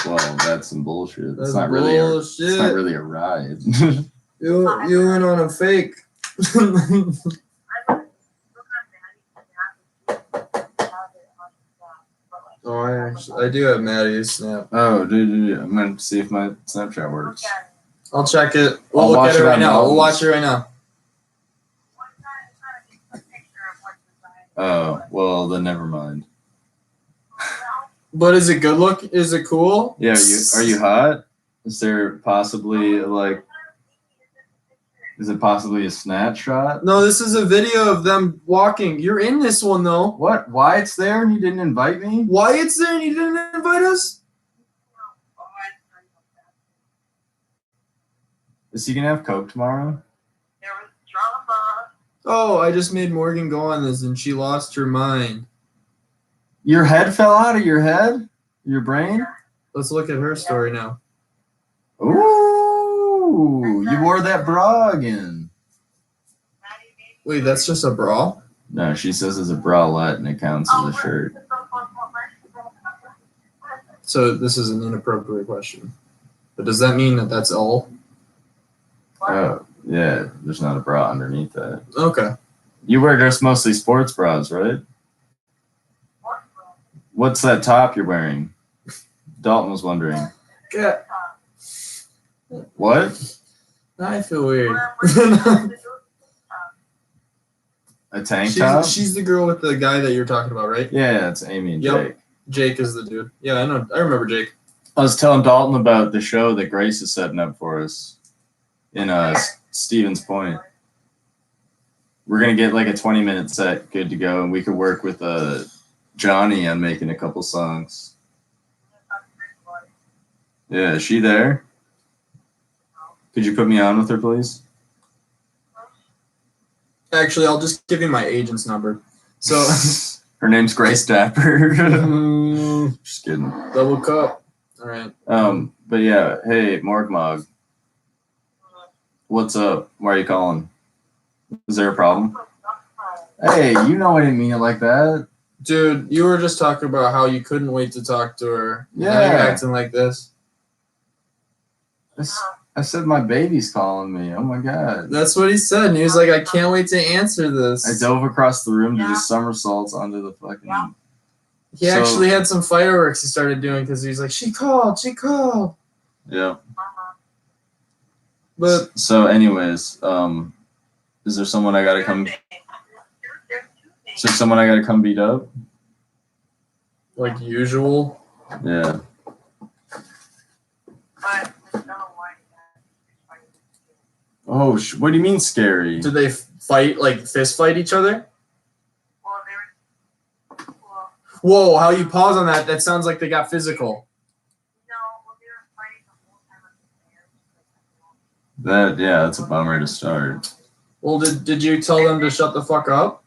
Well, that's some bullshit. That's It's not really a, bullshit. it's not really a ride. You went on a fake. I was looking at Maddie and have it on but like Oh, I do have Maddie's snap. Oh, dude, I'm gonna see if my Snapchat works. look at it. I'll check it. We'll I'll look watch at it it right on now. We'll Mel's. watch it right now. Well, it's not a good picture of what's inside. Oh, well, then never mind. Well, But is it good look? Is it cool? Yeah, are you hot? Is there possibly like, is it possibly a snapshot? No, this is a video of them walking. You're in this one though. What? Wyatt's there and you didn't invite me? Wyatt's there and you didn't invite us? oh, I tell you about that. Is he gonna have Coke tomorrow? There was drama. Oh, I just made Morgan go on this and she lost her mind. Your head fell out of your head? Your brain? Let's look at her story now. Ooh, you wore that bra again. Maddie made Wait, that's just a bra? No, she says it's a bralette and it counts as a shirt. So this is an inappropriate question. But does that mean that that's all? Oh, yeah. There's not a bra underneath that. Okay. You wear just mostly sports bras, right? What's that top you're wearing? Dalton was wondering. Yeah. What? I feel weird. A tank top? she's the girl with the guy that you're talking about, right? Yeah, it's Amy and Yep. Jake. Jake is the dude. Yeah, I know. I remember Jake. I was telling Dalton about the show that Grace is setting up for us in Stevens Point. We're gonna get like a 20-minute set, good to go, and we could work with Johnny on making a couple songs. Yeah, is she there? Could you put me on with her, please? Actually, I'll just give you my agent's number. So, Her name's Grace Dapper. Just kidding. double cup. All right. But yeah, hey, Morgmog. What's up? Why are you calling? Is there a problem? Hey, you know I didn't mean it like that. Dude, you were just talking about how you couldn't wait to talk to her. Yeah. Now you're acting like this. I said my baby's calling me. Oh my god. That's what he said. And he was like, I can't wait to answer this. I dove across the room to do somersaults onto the fucking. He actually had some fireworks he started doing because he was like, she called. Yeah. But So, anyways, is there someone I gotta come? Is there someone I gotta come beat up? like usual, Yeah. Oh, what do you mean scary? did they fight, like fist fight each other? Whoa, how you pause on that? That sounds like they got physical. Yeah, that's a bummer to start. Well, did you tell them to shut the fuck up?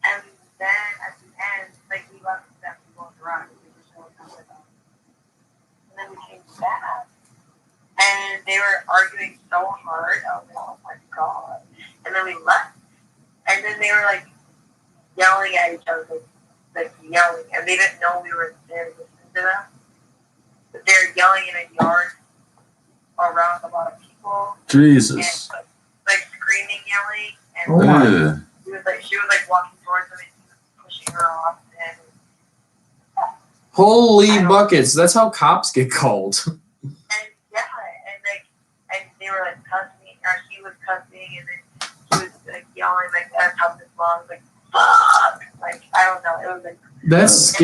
And then at the end, like we left them to go on the ride. We were so done with them. And then we came back, and they were arguing so hard. I was like, oh my god! And then we left, and then they were like yelling at each other, like yelling, and they didn't know we were there listening to them. But they were yelling in a yard around a lot of people, Jesus. and like screaming, yelling, and Oh my. Ugh. she was like walking towards them and he was pushing her off, and Holy buckets! That's how cops get called. yeah, and they were like cussing, or he was cussing, and then he was like yelling like at top of his lungs, like fuck, like I don't know, it was like That's scary.